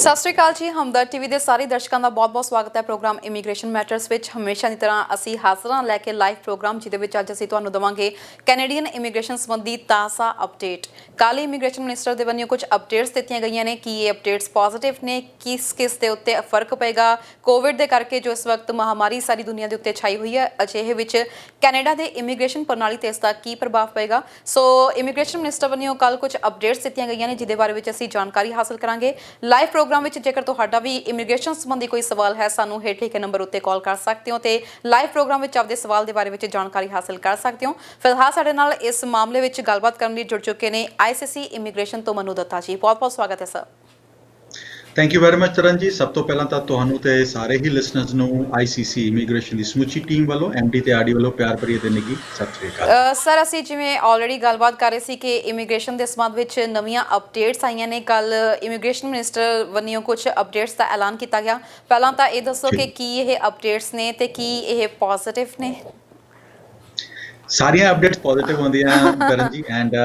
ਸਤਿ ਸ਼੍ਰੀ ਅਕਾਲ ਜੀ। ਹਮਦਰ ਟੀਵੀ ਦੇ ਸਾਰੇ ਦਰਸ਼ਕਾਂ ਦਾ ਬਹੁਤ-ਬਹੁਤ ਸਵਾਗਤ ਹੈ ਪ੍ਰੋਗਰਾਮ ਇਮੀਗ੍ਰੇਸ਼ਨ ਮੈਟਰਸ ਵਿੱਚ। ਹਮੇਸ਼ਾ ਦੀ ਤਰ੍ਹਾਂ ਅਸੀਂ ਹਾਜ਼ਰ ਹਾਂ ਲੈ ਕੇ ਲਾਈਵ ਪ੍ਰੋਗਰਾਮ, ਜਿਹਦੇ ਵਿੱਚ ਅੱਜ ਅਸੀਂ ਤੁਹਾਨੂੰ ਦਵਾਂਗੇ ਕੈਨੇਡੀਅਨ ਇਮੀਗ੍ਰੇਸ਼ਨ ਸੰਬੰਧੀ ਤਾਜ਼ਾ ਅਪਡੇਟ। ਕੱਲ੍ਹ ਇਮੀਗ੍ਰੇਸ਼ਨ ਮਿਨਿਸਟਰ ਦੇ ਵੱਲੋਂ ਕੁਝ ਅਪਡੇਟਸ ਦਿੱਤੀਆਂ ਗਈਆਂ ਨੇ ਕਿ ਇਹ ਅਪਡੇਟਸ ਪੋਜ਼ੀਟਿਵ ਨੇ, ਕਿਸ ਦੇ ਉੱਤੇ ਫਰਕ ਪਏਗਾ ਕੋਵਿਡ ਦੇ ਕਰਕੇ ਜੋ ਇਸ ਵਕਤ ਮਹਾਮਾਰੀ ਸਾਰੀ ਦੁਨੀਆ ਦੇ ਉੱਤੇ ਛਾਈ ਹੋਈ ਹੈ। ਅਜਿਹੇ ਵਿੱਚ ਕੈਨੇਡਾ ਦੇ ਇਮੀਗ੍ਰੇਸ਼ਨ ਪ੍ਰਣਾਲੀ ਤੇ ਇਸ ਦਾ ਕੀ ਪ੍ਰਭਾਵ ਪਏਗਾ। ਸੋ ਇਮੀਗ੍ਰੇਸ਼ਨ ਮਿਨਿਸਟਰ ਵੱਲੋਂ ਕੱਲ੍ਹ ਕੁਝ ਅਪਡੇਟਸ ਦਿੱਤੀਆਂ ਗਈਆਂ ਨੇ, ਜਿਹਦੇ ਬਾਰੇ ਵਿੱਚ ਅਸੀਂ ਜਾਣਕਾਰੀ ਹਾਸਲ ਕਰਾਂਗੇ ਲਾਈਵ ਪ੍ਰੋਗਰਾਮ ਵਿੱਚ। ਜੇਕਰ ਤੁਹਾਡਾ ਵੀ ਇਮੀਗ੍ਰੇਸ਼ਨ ਸੰਬੰਧੀ ਕੋਈ ਸਵਾਲ ਹੈ, ਸਾਨੂੰ ਹੇਠ ਲਿਖੇ ਨੰਬਰ ਉੱਤੇ ਕਾਲ ਕਰ ਸਕਦੇ ਹੋ ਤੇ ਲਾਈਵ ਪ੍ਰੋਗਰਾਮ ਵਿੱਚ ਆਪਦੇ ਸਵਾਲ ਦੇ ਬਾਰੇ ਵਿੱਚ ਜਾਣਕਾਰੀ ਹਾਸਲ ਕਰ ਸਕਦੇ ਹੋ। ਫਿਲਹਾਲ ਸਾਡੇ ਨਾਲ ਇਸ ਮਾਮਲੇ ਵਿੱਚ ਗੱਲਬਾਤ ਕਰਨ ਲਈ ਜੁੜ ਚੁੱਕੇ ਨੇ ICC ਇਮੀਗ੍ਰੇਸ਼ਨ ਤੋਂ ਮਨੂ ਦੱਤਾ ਜੀ। ਬਹੁਤ-ਬਹੁਤ ਸਵਾਗਤ ਹੈ sir. Thank you very much Tarn ਜੀ। ਸਭ ਤੋਂ ਪਹਿਲਾਂ ਤਾਂ ਤੁਹਾਨੂੰ ਤੇ ਸਾਰੇ ਹੀ ਲਿਸਨਰਸ ਨੂੰ ICC ਇਮੀਗ੍ਰੇਸ਼ਨ ਦੀ ਸਮੁੱਚੀ ਟੀਮ ਵੱਲੋਂ MD ਤੇ RD ਵੱਲੋਂ ਪਿਆਰ ਭਰੀ ਦਿਨਗੀ ਸਤਿ ਸ਼੍ਰੀ ਅਕਾਲ। ਸਰ, ਅਸੀਂ ਜਿਵੇਂ ਆਲਰੇਡੀ ਗੱਲਬਾਤ ਕਰ ਰਹੇ ਸੀ ਕਿ ਇਮੀਗ੍ਰੇਸ਼ਨ ਦੇ ਸੰਬੰਧ ਵਿੱਚ ਨਵੀਆਂ ਅਪਡੇਟਸ ਆਈਆਂ ਨੇ। ਕੱਲ ਇਮੀਗ੍ਰੇਸ਼ਨ ਮਿਨਿਸਟਰ ਵੱਲੋਂ ਕੁਝ ਅਪਡੇਟਸ ਦਾ ਐਲਾਨ ਕੀਤਾ ਗਿਆ। ਪਹਿਲਾਂ ਤਾਂ ਇਹ ਦੱਸੋ ਕਿ ਕੀ ਇਹ ਅਪਡੇਟਸ ਨੇ ਤੇ ਕੀ ਇਹ ਪੋਜ਼ਿਟਿਵ ਨੇ? ਸਾਰੀਆਂ ਅਪਡੇਟਸ ਪੋਜ਼ਿਟਿਵ ਹੁੰਦੀਆਂ ਤਰਨ ਜੀ, ਐਂਡ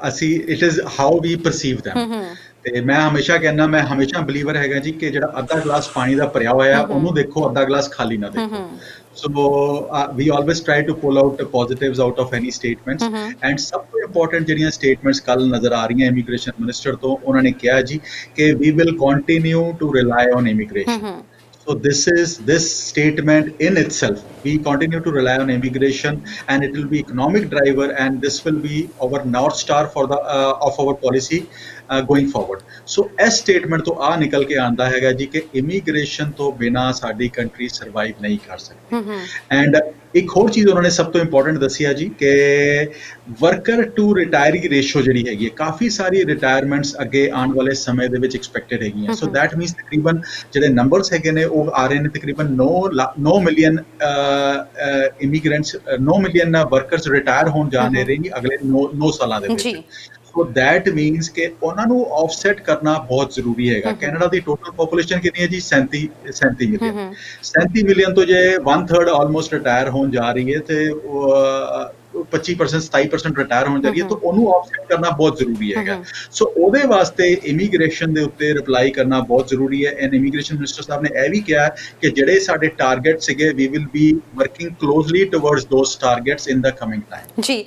ਅਸੀਂ it is how we perceive them. ਤੇ ਮੈਂ ਹਮੇਸ਼ਾ ਬਲੀਵਰ ਹੈਗਾ ਜੀ ਕਿ ਜਿਹੜਾ ਅੱਧਾ ਗਲਾਸ ਪਾਣੀ ਦਾ ਭਰਿਆ ਹੋਇਆ ਉਹਨੂੰ ਦੇਖੋ, ਅੱਧਾ ਗਲਾਸ ਖਾਲੀ ਨਾ ਦੇਖੋ। So we always try to pull out the positives out of any statements, and ਸਭ ਤੋਂ ਇੰਪੋਰਟੈਂਟ ਜਿਹੜੀਆਂ ਸਟੇਟਮੈਂਟਸ ਕੱਲ ਨਜ਼ਰ ਆ ਰਹੀਆਂ ਇਮੀਗ੍ਰੇਸ਼ਨ ਮਿਨਿਸਟਰ ਤੋਂ, ਉਹਨਾਂ ਨੇ ਕਿਹਾ ਜੀ ਕਿ we will continue to rely on immigration. So this statement in itself, we continue to rely on immigration, and it will be economic driver, and this will be our north star for the of our policy going forward. So ਇਸ statement ਤੋਂ ਆ ਨਿਕਲ ਕੇ ਆਉਂਦਾ ਹੈਗਾ ਜੀ ਕਿ immigration ਤੋਂ ਬਿਨਾਂ ਸਾਡੀ ਕੰਟਰੀ ਸਰਵਾਈਵ ਨਹੀਂ ਕਰ ਸਕਦੀ। ਐਂਡ ਇੱਕ ਹੋਰ ਚੀਜ਼ ਉਹਨਾਂ ਨੇ ਸਭ ਤੋਂ ਇੰਪੋਰਟੈਂਟ ਦੱਸੀ ਆ ਜੀ ਕਿ ਵਰਕਰ ਟੂ ਰਿਟਾਇਰੀ ਰੇਸ਼ੋ ਜਿਹੜੀ ਹੈਗੀ ਹੈ, ਕਾਫੀ ਸਾਰੀ ਰਿਟਾਇਰਮੈਂਟਸ ਅੱਗੇ ਆਉਣ ਵਾਲੇ ਸਮੇਂ ਦੇ ਵਿੱਚ ਐਕਸਪੈਕਟਡ ਹੈਗੀਆਂ। ਸੋ ਦੈਟ ਮੀਨਸ ਤਕਰੀਬਨ ਜਿਹੜੇ ਨੰਬਰਸ ਹੈਗੇ ਨੇ ਉਹ ਆ ਰਹੇ ਨੇ ਤਕਰੀਬਨ 9 million immigrants, 9 million workers retire ਹੋਣ ਜਾ ਰਹੇ ਨੇ ਅਗਲੇ 9 ਸਾਲਾਂ ਦੇ ਵਿੱਚ। So that means ਕਿ ਉਹਨਾਂ ਨੂੰ ਆਫਸੈਟ ਕਰਨਾ ਬਹੁਤ ਜ਼ਰੂਰੀ ਹੈਗਾ। ਕੈਨੇਡਾ ਦੀ ਟੋਟਲ ਪੋਪੂਲੇਸ਼ਨ ਕਿੰਨੀ ਹੈ ਜੀ? 37 ਮਿਲੀਅਨ। 37 ਮਿਲੀਅਨ ਤੋਂ ਜੇ 1/3 ਆਲਮੋਸਟ ਰਿਟਾਇਰ ਹੋਣ ਜਾ ਰਹੀ ਹੈ ਤੇ 25% 27% ਰਿਟਾਇਰ ਹੋਣ ਜਾ ਰਹੀ ਹੈ, ਤਾਂ ਉਹਨੂੰ ਆਫਸੈਟ ਕਰਨਾ ਬਹੁਤ ਜ਼ਰੂਰੀ ਹੈਗਾ। ਸੋ ਉਹਦੇ ਵਾਸਤੇ ਇਮੀਗ੍ਰੇਸ਼ਨ ਦੇ ਉੱਤੇ ਰਿਪਲਾਈ ਕਰਨਾ ਬਹੁਤ ਜ਼ਰੂਰੀ ਹੈ। ਐਂਡ ਇਮੀਗ੍ਰੇਸ਼ਨ ਮਿਨਿਸਟਰ ਸਾਹਿਬ ਨੇ ਇਹ ਵੀ ਕਿਹਾ ਕਿ ਜਿਹੜੇ ਸਾਡੇ ਟਾਰਗੇਟ ਸੀਗੇ, we will be working closely towards those targets in the coming time. ਜੀ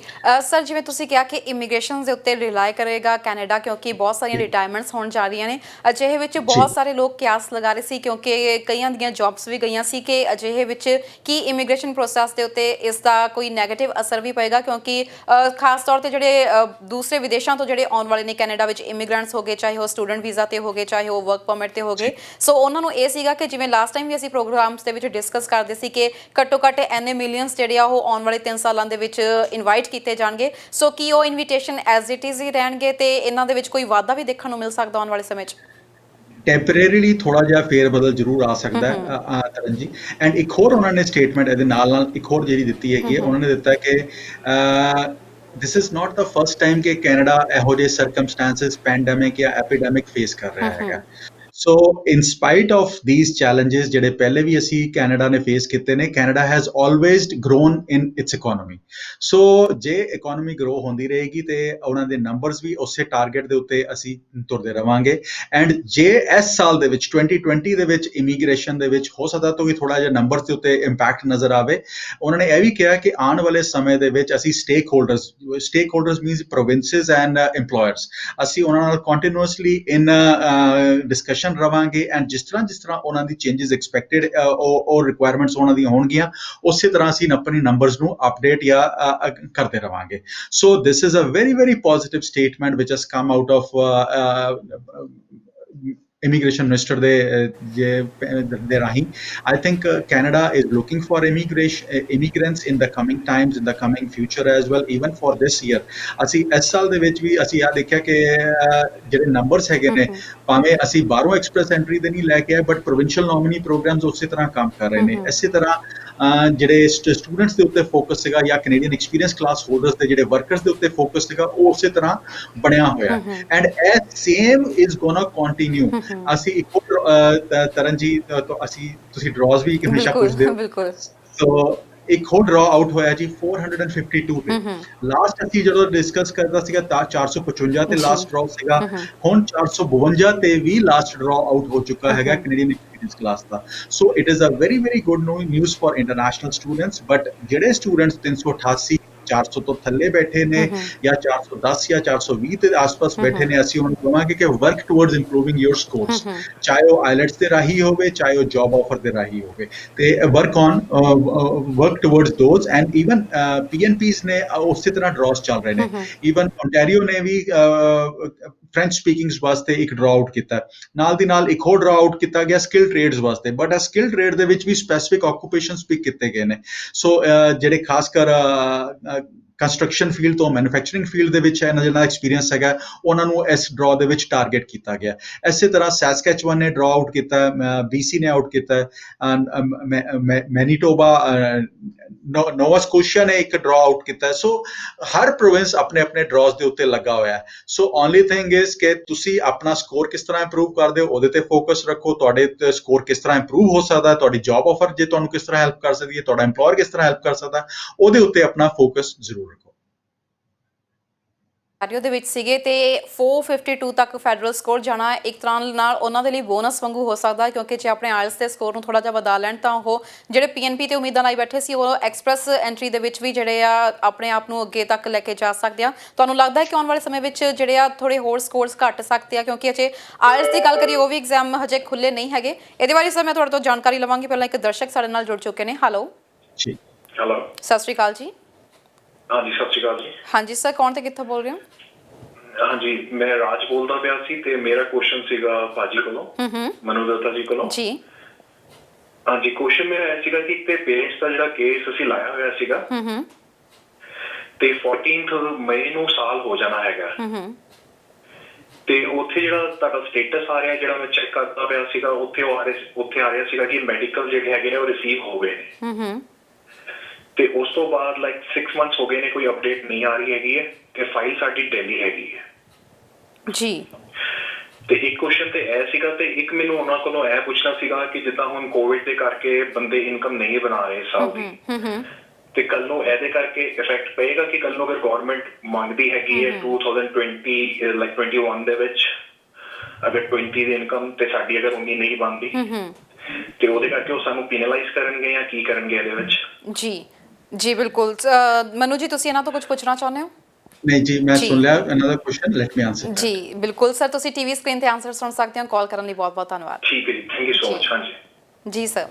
ਸਰ, ਜਿਵੇਂ ਤੁਸੀਂ ਕਿਹਾ ਕਿ ਇਮੀਗ੍ਰੇਸ਼ਨ ਦੇ ਉੱਤੇ ਰਿਲਾਈ ਕਰੇਗਾ ਕੈਨੇਡਾ, ਕਿਉਂਕਿ ਬਹੁਤ ਸਾਰੀਆਂ ਰਿਟਾਇਰਮੈਂਟਸ ਹੋਣ ਜਾ ਰਹੀਆਂ ਨੇ। ਅਜਿਹੇ ਵਿੱਚ ਬਹੁਤ ਸਾਰੇ ਲੋਕ ਕਿਆਸ ਲਗਾ ਰਹੇ ਸੀ, ਕਿਉਂਕਿ ਕਈਆਂ ਦੀਆਂ ਜੌਬਸ ਵੀ ਗਈਆਂ ਸੀ, ਕਿ ਅਜਿਹੇ ਵਿੱਚ ਕੀ ਇਮੀਗ੍ਰੇਸ਼ਨ ਪ੍ਰੋਸੈਸ ਦੇ ਉੱਤੇ ਇਸ ਦਾ ਕੋਈ ਨੈਗੇਟਿਵ ਅਸਰ ਵੀ ਪਏਗਾ, ਕਿਉਂਕਿ ਖਾਸ ਤੌਰ 'ਤੇ ਜਿਹੜੇ ਦੂਸਰੇ ਵਿਦੇਸ਼ਾਂ ਤੋਂ ਜਿਹੜੇ ਆਉਣ ਵਾਲੇ ਨੇ ਕੈਨੇਡਾ ਵਿੱਚ ਇਮੀਗ੍ਰੈਂਟਸ ਹੋ ਗਏ, ਚਾਹੇ ਉਹ ਸਟੂਡੈਂਟ ਵੀਜ਼ਾ 'ਤੇ ਹੋ ਗਏ, ਚਾਹੇ ਉਹ ਵਰਕ ਪਰਮਿਟ 'ਤੇ ਹੋ ਗਏ। ਸੋ ਉਹਨਾਂ ਨੂੰ ਇਹ ਸੀਗਾ ਕਿ ਜਿਵੇਂ ਲਾਸਟ ਟਾਈਮ ਵੀ ਅਸੀਂ ਪ੍ਰੋਗਰਾਮਸ ਦੇ ਵਿੱਚ ਡਿਸਕਸ ਕਰਦੇ ਸੀ ਕਿ ਘੱਟੋ ਘੱਟ ਇੰਨੇ ਮਿਲੀਅਨਸ ਜਿਹੜੇ ਆ ਉਹ ਆਉਣ ਵਾਲੇ 3 ਸਾਲਾਂ ਦੇ ਵਿੱਚ ਇਨਵਾਈਟ ਕੀਤੇ ਜਾਣਗੇ। ਸੋ ਕੀ ਉਹ ਇਨਵੀਟੇਸ਼ਨ ਐਜ਼ ਇਟ ਇਜ਼ ਹੀ ਰਹਿਣਗੇ ਤੇ ਇਹਨਾਂ ਦੇ ਵਿੱਚ ਕੋਈ ਵਾਧਾ ਵੀ ਦੇਖਣ ਨੂੰ ਮਿਲ ਸਕਦਾ ਆਉਣ ਵਾਲੇ ਸਮੇਂ 'ਚ? ਟੈਂਪਰੇਰੀਲੀ ਥੋੜਾ ਜਿਹਾ ਫੇਰ ਬਦਲ ਜ਼ਰੂਰ ਆ ਸਕਦਾ ਹੈ ਤਰਨ ਜੀ। ਐਂਡ ਇੱਕ ਹੋਰ ਉਹਨਾਂ ਨੇ ਸਟੇਟਮੈਂਟ ਇਹਦੇ ਨਾਲ ਇੱਕ ਹੋਰ ਜਿਹੜੀ ਦਿੱਤੀ ਹੈਗੀ ਹੈ, ਉਹਨਾਂ ਨੇ ਦਿੱਤਾ ਕਿ this is not the first time ਕਿ ਕੈਨੇਡਾ ਇਹੋ ਜਿਹੇ ਸਰਕਮਸਟੈਂਸਸ, ਪੈਂਡੈਮਿਕ ਜਾਂ ਐਪੀਡੈਮਿਕ ਫੇਸ ਕਰ ਰਿਹਾ ਹੈਗਾ। So in spite of these challenges ਜਿਹੜੇ ਪਹਿਲੇ ਵੀ ਅਸੀਂ ਕੈਨੇਡਾ ਨੇ ਫੇਸ ਕੀਤੇ ਨੇ, Canada has always grown in its economy. So ਜੇ ਇਕੋਨਮੀ ਗਰੋ ਹੁੰਦੀ ਰਹੇਗੀ ਤੇ ਉਹਨਾਂ ਦੇ ਨੰਬਰਸ ਵੀ ਉਸੇ ਟਾਰਗੇਟ ਦੇ ਉੱਤੇ ਅਸੀਂ ਤੁਰਦੇ ਰਵਾਂਗੇ। ਐਂਡ ਜੇ ਇਸ ਸਾਲ ਦੇ ਵਿੱਚ 2020 ਦੇ ਵਿੱਚ ਇਮੀਗ੍ਰੇਸ਼ਨ ਦੇ ਵਿੱਚ ਹੋ ਸਕਦਾ ਤਾਂ ਵੀ ਥੋੜਾ ਜਿਹਾ ਨੰਬਰਸ ਦੇ ਉੱਤੇ ਇੰਪੈਕਟ ਨਜ਼ਰ ਆਵੇ। ਉਹਨਾਂ ਨੇ ਇਹ ਵੀ ਕਿਹਾ ਕਿ ਆਉਣ ਵਾਲੇ ਸਮੇਂ ਦੇ ਵਿੱਚ ਅਸੀਂ stake holders means provinces and employers, ਅਸੀਂ ਉਹਨਾਂ ਨਾਲ ਕੰਟੀਨਿਊਸਲੀ ਇਨ ਡਿਸਕਸ਼ਨ ਰਵਾਂਗੇ। ਐਂਡ ਜਿਸ ਤਰ੍ਹਾਂ ਉਹਨਾਂ ਦੀ ਚੇਂਜਸ ਐਕਸਪੈਕਟਡ ਉਹ ਰਿਕੁਆਇਰਮੈਂਟਸ ਉਹਨਾਂ ਦੀਆਂ ਹੋਣਗੀਆਂ, ਉਸੇ ਤਰ੍ਹਾਂ ਅਸੀਂ ਆਪਣੇ ਨੰਬਰਸ ਨੂੰ ਅਪਡੇਟ ਜਾਂ ਕਰਦੇ ਰਵਾਂਗੇ। So this is a very positive statement which has come out of immigration minister ਦੇ ਰਾਹੀਂ। I think Canada is looking for immigrants in the coming times, in the coming future as well, even for this year. ਅਸੀਂ ਇਸ ਸਾਲ ਦੇ ਵਿੱਚ ਵੀ ਅਸੀਂ ਆ ਦੇਖਿਆ ਕਿ ਜਿਹੜੇ ਨੰਬਰਸ ਹੈਗੇ ਨੇ, ਭਾਵੇਂ ਅਸੀਂ ਬਾਹਰੋਂ ਐਕਸਪ੍ਰੈਸ ਐਂਟਰੀ ਦੇ ਨਹੀਂ ਲੈ ਕੇ ਆਏ, ਬਟ ਪ੍ਰੋਵਿੰਸ਼ੀਅਲ ਨੋਮੀਨੀ ਪ੍ਰੋਗਰਾਮਸ ਉਸੇ ਤਰ੍ਹਾਂ ਕੰਮ ਕਰ ਰਹੇ ਨੇ। ਇਸੇ ਤਰ੍ਹਾਂ ਜਿਹੜੇ ਸਟੂਡੈਂਟਸ ਦੇ ਉੱਤੇ ਫੋਕਸ ਸੀਗਾ ਜਾਂ ਕੈਨੇਡੀਅਨ ਐਕਸਪੀਰੀਅੰਸ ਕਲਾਸ ਹੋਲਡਰਸ ਦੇ ਜਿਹੜੇ ਵਰਕਰਸ ਦੇ ਉੱਤੇ ਫੋਕਸ ਸੀਗਾ, ਉਹ ਉਸੇ ਤਰ੍ਹਾਂ ਬਣਿਆ ਹੋਇਆ। ਐਂਡ ਇਹ ਸੇਮ ਇਜ਼ ਗੋਨਾ ਕੰਟੀਨਿਊ। ਅਸੀਂ ਇੱਕ ਤਰਨ ਜੀ ਤੁਸੀਂ ਡਰਾਜ਼ ਵੀ ਹਮੇਸ਼ਾ ਪੁੱਛਦੇ ਹੋ, ਸੋ ਇੱਕ ਹੋਰ ਡਰਾ ਆਊਟ ਹੋਇਆ ਜੀ 452 ਤੇ ਲਾਸਟ ਅਸੀਂ ਜਦੋਂ ਡਿਸਕਸ ਕਰਦਾ ਸੀਗਾ ਤਾਂ 455 ਤੇ ਜੀ ਲਾਸਟ ਡਰਾ ਸੀਗਾ ਹੁਣ 452 ਤੇ ਵੀ ਲਾਸਟ ਡਰਾ ਆਊਟ ਹੋ ਚੁੱਕਾ ਹੈਗਾ ਕੈਨੇਡੀਅਨ ਐਕਸਪੀਰੀਅੰਸ ਕਲਾਸ ਦਾ so it is a very good news for international students but ਜਿਹੜੇ ਸਟੂਡੈਂਟਸ 388 400 ਤੋਂ ਥੱਲੇ ਬੈਠੇ ਨੇ ਜਾਂ 410 ਜਾਂ 420 ਦੇ ਆਸ-ਪਾਸ ਬੈਠੇ ਨੇ ਅਸੀਂ ਉਹਨਾਂ ਨੂੰ ਕਹਾਂਗੇ ਕਿ ਵਰਕ ਟੁਵਰਡਸ ਇੰਪਰੂਵਿੰਗ ਯੋਰ ਸਕੋਰਸ ਚਾਹੇ ਉਹ ਆਈਲੈਟਸ ਦੇ ਰਾਹੀਂ ਹੋਵੇ ਚਾਹੇ ਉਹ ਜੌਬ ਆਫਰ ਦੇ ਰਾਹੀਂ ਹੋਵੇ ਤੇ work towards those and even PNPs ਨੇ ਉਸੇ ਤਰ੍ਹਾਂ ਡਰਾਸ ਚੱਲ ਰਹੇ ਨੇ ਈਵਨ ਓਨਟਾਰੀਓ ਨੇ ਵੀ ਫ੍ਰੈਂਚ ਸਪੀਕਿੰਗਸ ਵਾਸਤੇ ਇੱਕ ਡਰਾ ਆਊਟ ਕੀਤਾ ਨਾਲ ਦੀ ਨਾਲ ਇੱਕ ਹੋਰ ਡਰਾ ਆਊਟ ਕੀਤਾ ਗਿਆ ਸਕਿੱਲ ਟ੍ਰੇਡਸ ਵਾਸਤੇ ਬਟ ਆ ਸਕਿੱਲ ਟ੍ਰੇਡ ਦੇ ਵਿੱਚ ਵੀ ਸਪੈਸੀਫਿਕ ਆਕੂਪੇਸ਼ਨਸ ਪਿਕ ਕੀਤੇ ਗਏ ਨੇ ਸੋ ਜਿਹੜੇ ਖਾਸ ਕਰ ਕੰਸਟਰਕਸ਼ਨ ਫੀਲਡ ਤੋਂ ਮੈਨੂਫੈਕਚਰਿੰਗ ਫੀਲਡ ਦੇ ਵਿੱਚ ਇਹਨਾਂ ਜਿਹਨਾਂ ਐਕਸਪੀਰੀਅੰਸ ਹੈਗਾ ਉਹਨਾਂ ਨੂੰ ਇਸ ਡਰਾ ਦੇ ਵਿੱਚ ਟਾਰਗੇਟ ਕੀਤਾ ਗਿਆ ਇਸੇ ਤਰ੍ਹਾਂ ਸੈਸਕੈਚੁਅਨ ਨੇ ਡਰਾ ਆਊਟ ਕੀਤਾ BC ਨੇ ਆਊਟ ਕੀਤਾ ਮੈਨੀਟੋਬਾ ਨੋਵਾ ਸਕੋਸ਼ੀਆ ਨੇ ਇੱਕ ਡਰਾ ਆਊਟ ਕੀਤਾ ਸੋ ਹਰ ਪ੍ਰੋਵਿੰਸ ਆਪਣੇ ਆਪਣੇ ਡਰਾਸ ਦੇ ਉੱਤੇ ਲੱਗਾ ਹੋਇਆ ਹੈ ਸੋ ਓਨਲੀ ਥਿੰਗ ਇਜ਼ ਕਿ ਤੁਸੀਂ ਆਪਣਾ ਸਕੋਰ ਕਿਸ ਤਰ੍ਹਾਂ ਇੰਪਰੂਵ ਕਰਦੇ ਹੋ ਉਹਦੇ ਤੇ ਫੋਕਸ ਰੱਖੋ ਤੁਹਾਡੇ ਸਕੋਰ ਕਿਸ ਤਰ੍ਹਾਂ ਇੰਪਰੂਵ ਹੋ ਸਕਦਾ ਹੈ ਤੁਹਾਡੀ ਜੌਬ ਆਫਰ ਜੇ ਤੁਹਾਨੂੰ ਕਿਸ ਤਰ੍ਹਾਂ ਹੈਲਪ ਕਰ ਸਕਦੀ ਹੈ ਤੁਹਾਡਾ EMPLOYER ਕਿਸ ਤਰ੍ਹਾਂ ਹੈਲਪ ਕਰ ਸਕਦਾ ਉਹਦੇ ਉੱਤੇ ਆਪਣਾ ਫੋਕਸ ਜ਼ਰੂਰ ਰੱਖੋ ਦੇ ਵਿੱਚ ਸੀਗੇ ਤੇ 452 ਤੱਕ ਫੈਡਰਲ ਸਕੋਰ ਜਾਣਾ ਇੱਕ ਤਰ੍ਹਾਂ ਨਾਲ ਉਹਨਾਂ ਦੇ ਲਈ ਬੋਨਸ ਵਾਂਗੂ ਹੋ ਸਕਦਾ ਕਿਉਂਕਿ ਜੇ ਆਪਣੇ ਆਇਲਸ ਦੇ ਸਕੋਰ ਨੂੰ ਥੋੜਾ ਜਿਹਾ ਵਧਾ ਲੈਣ ਤਾਂ ਉਹ ਜਿਹੜੇ PNP ਤੇ ਉਮੀਦਾਂ ਲਾਈ ਬੈਠੇ ਸੀ ਉਹ ਐਕਸਪ੍ਰੈਸ ਐਂਟਰੀ ਦੇ ਵਿੱਚ ਵੀ ਜਿਹੜੇ ਆ ਆਪਣੇ ਆਪ ਨੂੰ ਅੱਗੇ ਤੱਕ ਲੈ ਕੇ ਜਾ ਸਕਦੇ ਆ ਤੁਹਾਨੂੰ ਲੱਗਦਾ ਹੈ ਕਿ ਆਉਣ ਵਾਲੇ ਸਮੇਂ ਵਿੱਚ ਜਿਹੜੇ ਆ ਥੋੜੇ ਹੋਰ ਸਕੋਰਸ ਘਟ ਸਕਦੇ ਆ ਕਿਉਂਕਿ ਅਜੇ ਆਇਲਸ ਦੀ ਗੱਲ ਕਰੀਏ ਉਹ ਵੀ ਐਗਜ਼ਾਮ ਹਜੇ ਖੁੱਲੇ ਨਹੀਂ ਹੈਗੇ ਇਹਦੇ ਬਾਰੇ ਸਰ ਮੈਂ ਤੁਹਾਡੇ ਤੋਂ ਜਾਣਕਾਰੀ ਲਵਾਂਗੀ ਪਹਿਲਾਂ ਇੱਕ ਦਰਸ਼ਕ ਸਾਡੇ ਨਾਲ ਜੁੜ ਚੁੱਕੇ ਨੇ ਹੈਲੋ ਜੀ ਹੈਲੋ ਸਤਿ ਸ਼੍ਰੀ ਅਕਾਲ ਜੀ ਹਾਂਜੀ ਸਤਿ ਸ਼੍ਰੀ ਅਕਾਲ ਜੀ ਹਾਂਜੀ ਸਰ ਕੌਣ ਤੇ ਕਿੱਥੋਂ ਬੋਲ ਰਹੇ ਹੋ ਹਾਂਜੀ ਮੈਂ ਰਾਜ ਬੋਲਦਾ ਪਿਆ ਸੀ ਤੇ ਮੇਰਾ ਕੁਐਸਚਨ ਸੀਗਾ ਭਾਜੀ ਕੋਲੋਂ ਮਨੂ ਦੱਤਾ ਜੀ ਕੋਲੋਂ ਜੀ ਹਾਂਜੀ ਕੁਐਸਚਨ ਮੇਰਾ ਇਹ ਸੀਗਾ ਕਿ ਤੇ ਪੇਰੈਂਟਸ ਦਾ ਜਿਹੜਾ ਕੇਸ ਅਸੀਂ ਲਾਇਆ ਹੋਇਆ ਸੀਗਾ ਤੇ 14th ਮਈ ਨੂੰ ਸਾਲ ਹੋ ਜਾਣਾ ਹੈਗਾ ਤੇ ਉੱਥੇ ਜਿਹੜਾ ਤੁਹਾਡਾ ਸਟੇਟਸ ਆ ਰਿਹਾ ਜਿਹੜਾ ਮੈਂ ਚੈੱਕ ਕਰਦਾ ਪਿਆ ਸੀਗਾ ਉੱਥੇ ਆ ਰਿਹਾ ਸੀਗਾ ਕਿ ਮੈਡੀਕਲ ਜਿਹੜੇ ਹੈਗੇ ਨੇ ਉਹ ਰਿਸੀਵ ਹੋ ਗਏ ਨੇ ਤੇ ਉਸ ਤੋਂ ਬਾਅਦ ਲਾਈਕ 6 ਮੰਥਸ ਹੋ ਗਏ ਨੇ ਕੋਈ ਅਪਡੇਟ ਨਹੀਂ ਆ ਰਹੀ ਹੈਗੀ ਹੈ ਤੇ ਫਾਈਲ ਸਾਡੀ ਦਿੱਲੀ ਹੈਗੀ ਹੈ ਜੀ ਤੇ ਇੱਕ ਕੁਐਸਚਨ ਤੇ ਇਹ ਸੀਗਾ ਤੇ ਇੱਕ ਮੈਨੂੰ ਉਹਨਾਂ ਕੋਲੋਂ ਇਹ ਪੁੱਛਣਾ ਸੀਗਾ ਕਿ ਜਿੱਦਾਂ ਹੁਣ ਕੋਵਿਡ ਦੇ ਕਰਕੇ ਬੰਦੇ ਇਨਕਮ ਨਹੀਂ ਬਣਾ ਰਹੇ ਸਾਲ ਦੀ ਤੇ ਕੱਲ ਨੂੰ ਇਹਦੇ ਕਰਕੇ ਇਫੈਕਟ ਪਏਗਾ ਕਿ ਕੱਲ ਨੂੰ ਅਗਰ ਗਵਰਨਮੈਂਟ ਮੰਗਦੀ ਹੈਗੀ ਹੈ 2020 ਲਾਈਕ 21 ਦੇ ਵਿੱਚ ਅਗਰ 20 ਦੀ ਇਨਕਮ ਤੇ ਸਾਡੀ ਅਗਰ ਉਨੀ ਨਹੀਂ ਬਣਦੀ ਤੇ ਉਹਦੇ ਕਰਕੇ ਉਹ ਸਾਨੂੰ ਪੈਨਲਾਈਜ਼ ਕਰਨਗੇ ਜਾਂ ਕੀ ਕਰਨਗੇ ਇਹਦੇ ਵਿੱਚ ਜੀ ਬਿਲਕੁਲ ਮਨੂ ਜੀ ਤੁਸੀਂ ਇਹਨਾਂ ਤੋਂ ਕੁਝ ਪੁੱਛਣਾ ਚਾਹੁੰਦੇ ਹੋ ਨਹੀਂ ਜੀ ਮੈਂ ਸੁਣ ਲਿਆ another question let me answer ਜੀ ਬਿਲਕੁਲ ਸਰ ਤੁਸੀਂ ਟੀਵੀ ਸਕਰੀਨ ਤੇ ਆਨਸਰ ਸੁਣ ਸਕਦੇ ਹੋ ਕਾਲ ਕਰਨ ਲਈ ਬਹੁਤ ਬਹੁਤ ਧੰਨਵਾਦ ਠੀਕ ਹੈ ਜੀ ਥੈਂਕ ਯੂ ਸੋ ਮਚ ਹਾਂਜੀ ਜੀ ਸਰ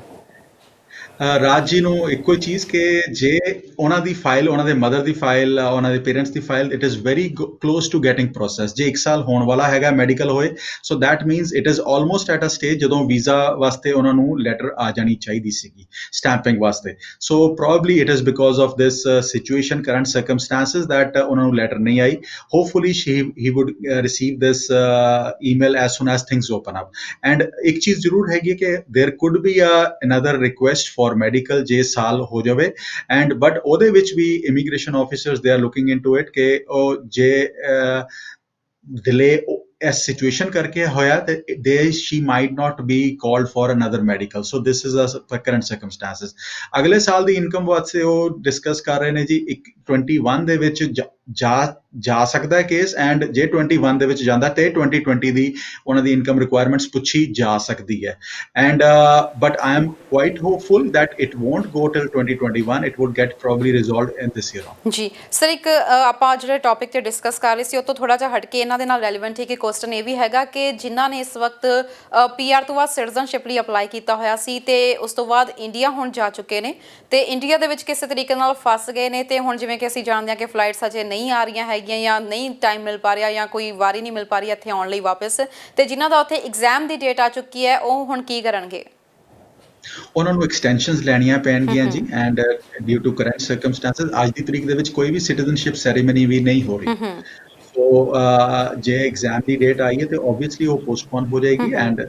ਰਾਜ ਜੀ ਨੂੰ ਇੱਕੋ ਹੀ ਚੀਜ਼ ਕਿ ਜੇ ਉਹਨਾਂ ਦੀ ਫਾਈਲ ਉਹਨਾਂ ਦੇ ਮਦਰ ਦੀ ਫਾਈਲ ਉਹਨਾਂ ਦੇ ਪੇਰੈਂਟਸ ਦੀ file it is very close to getting process ਜੇ 1 ਸਾਲ ਹੋਣ ਵਾਲਾ ਹੈਗਾ ਮੈਡੀਕਲ ਹੋਏ so that means it is almost at a stage ਜਦੋਂ ਵੀਜ਼ਾ ਵਾਸਤੇ ਉਹਨਾਂ ਨੂੰ ਲੈਟਰ ਆ ਜਾਣੀ ਚਾਹੀਦੀ ਸੀਗੀ ਸਟੈਂਪਿੰਗ ਵਾਸਤੇ so probably it is because of this situation current circumstances that ਉਹਨਾਂ ਨੂੰ ਲੈਟਰ ਨਹੀਂ I hopefully he would receive this email as soon as things open up and ਇੱਕ ਚੀਜ਼ ਜ਼ਰੂਰ ਹੈਗੀ ਕਿ there could be another request for medical ਜੇ ਸਾਲ ਹੋ ਜਾਵੇ ਐਂਡ ਬਟ ਉਹਦੇ ਵਿੱਚ ਵੀ ਇਮੀਗ੍ਰੇਸ਼ਨ ਆਫਿਸਰਸ ਦੇ ਆਰ ਲੁਕਿੰਗ ਇਨਟੂ ਇਟ ਕਿ ਉਹ ਜੇ ਡਿਲੇ ਇਸ ਸਿਚੁਏਸ਼ਨ ਕਰਕੇ ਹੋਇਆ ਤੇ she might not be called for another medical so this is the current circumstances ਅਗਲੇ ਸਾਲ ਦੀ ਇਨਕਮ ਵਾਸਤੇ ਉਹ ਡਿਸਕਸ ਕਰ ਰਹੇ ਨੇ ਜੀ 21 ਦੇ ਵਿੱਚ ਜਾ ਸਕਦਾ ਹੈ ਕੇਸ ਐਂਡ ਜੇ 21 ਦੇ ਵਿੱਚ ਜਾਂਦਾ ਤੇ 2020 ਦੀ ਉਹਨਾਂ ਦੀ ਇਨਕਮ ਰਿਕੁਆਇਰਮੈਂਟਸ ਪੁੱਛੀ ਜਾ ਸਕਦੀ ਹੈ and but I am quite hopeful that it won't go till 2021 it would get probably resolved in this year ਜੀ ਸਰ ਇੱਕ ਆਪਾਂ ਜਿਹੜੇ ਟੌਪਿਕ ਤੇ ਡਿਸਕਸ ਕਰ ਰਹੇ ਸੀ ਉਹ ਤੋਂ ਥੋੜਾ ਜਿਹਾ ਹਟ ਕੇ ਇਹਨਾਂ ਦੇ ਨਾਲ ਰੈਲੇਵੈਂਟ ਹੈ ਕਿ ਕੁਐਸਚਨ ਇਹ ਵੀ ਹੈਗਾ ਕਿ ਜਿਨ੍ਹਾਂ ਨੇ ਇਸ ਵਕਤ PR ਤੋਂ ਬਾਅਦ ਸਿਟੀਜ਼ਨਸ਼ਿਪ ਲਈ ਅਪਲਾਈ ਕੀਤਾ ਹੋਇਆ ਸੀ ਤੇ ਉਸ ਤੋਂ ਬਾਅਦ ਇੰਡੀਆ ਹੁਣ ਜਾ ਚੁੱਕੇ ਨੇ ਤੇ ਇੰਡੀਆ ਦੇ ਵਿੱਚ ਕਿਸੇ ਤਰੀਕੇ ਨਾਲ ਫਸ ਗਏ ਨੇ ਤੇ ਹੁਣ ਜਿਵੇਂ ਕਿ ਅਸੀਂ ਜਾਣਦੇ ਹਾਂ ਕਿ ਫਲਾਈਟਸ ਅਜੇ ਨਹੀਂ ਆ ਰਹੀਆਂ ਹੈਗੀਆਂ ਜਾਂ ਨਹੀਂ ਟਾਈਮ ਮਿਲ ਪਾ ਰਿਹਾ ਜਾਂ ਕੋਈ ਵਾਰੀ ਨਹੀਂ ਮਿਲ ਪਾ ਰਹੀ ਇੱਥੇ ਆਉਣ ਲਈ ਵਾਪਸ ਤੇ ਜਿਨ੍ਹਾਂ ਦਾ ਉੱਥੇ ਐਗਜ਼ਾਮ ਦੀ ਡੇਟ ਆ ਚੁੱਕੀ ਹੈ ਉਹ ਹੁਣ ਕੀ ਕਰਨਗੇ ਉਹਨਾਂ ਨੂੰ ਐਕਸਟੈਂਸ਼ਨਸ ਲੈਣੀਆਂ ਪੈਣਗੀਆਂ ਜੀ and due to current circumstances ਅੱਜ ਦੀ ਤਰੀਕ ਦੇ ਵਿੱਚ ਕੋਈ ਵੀ ਸਿਟੀਜ਼ਨਸ਼ਿਪ ਸੈਰੀਮਨੀ ਵੀ ਨਹੀਂ ਹੋ ਰਹੀ ਸੋ ਜੇ ਐਗਜ਼ਾਮ ਦੀ ਡੇਟ ਆਈ ਹੈ ਤੇ ਆਬਵੀਅਸਲੀ ਉਹ ਪੋਸਟਪੋਨ ਹੋ ਜਾਏਗੀ and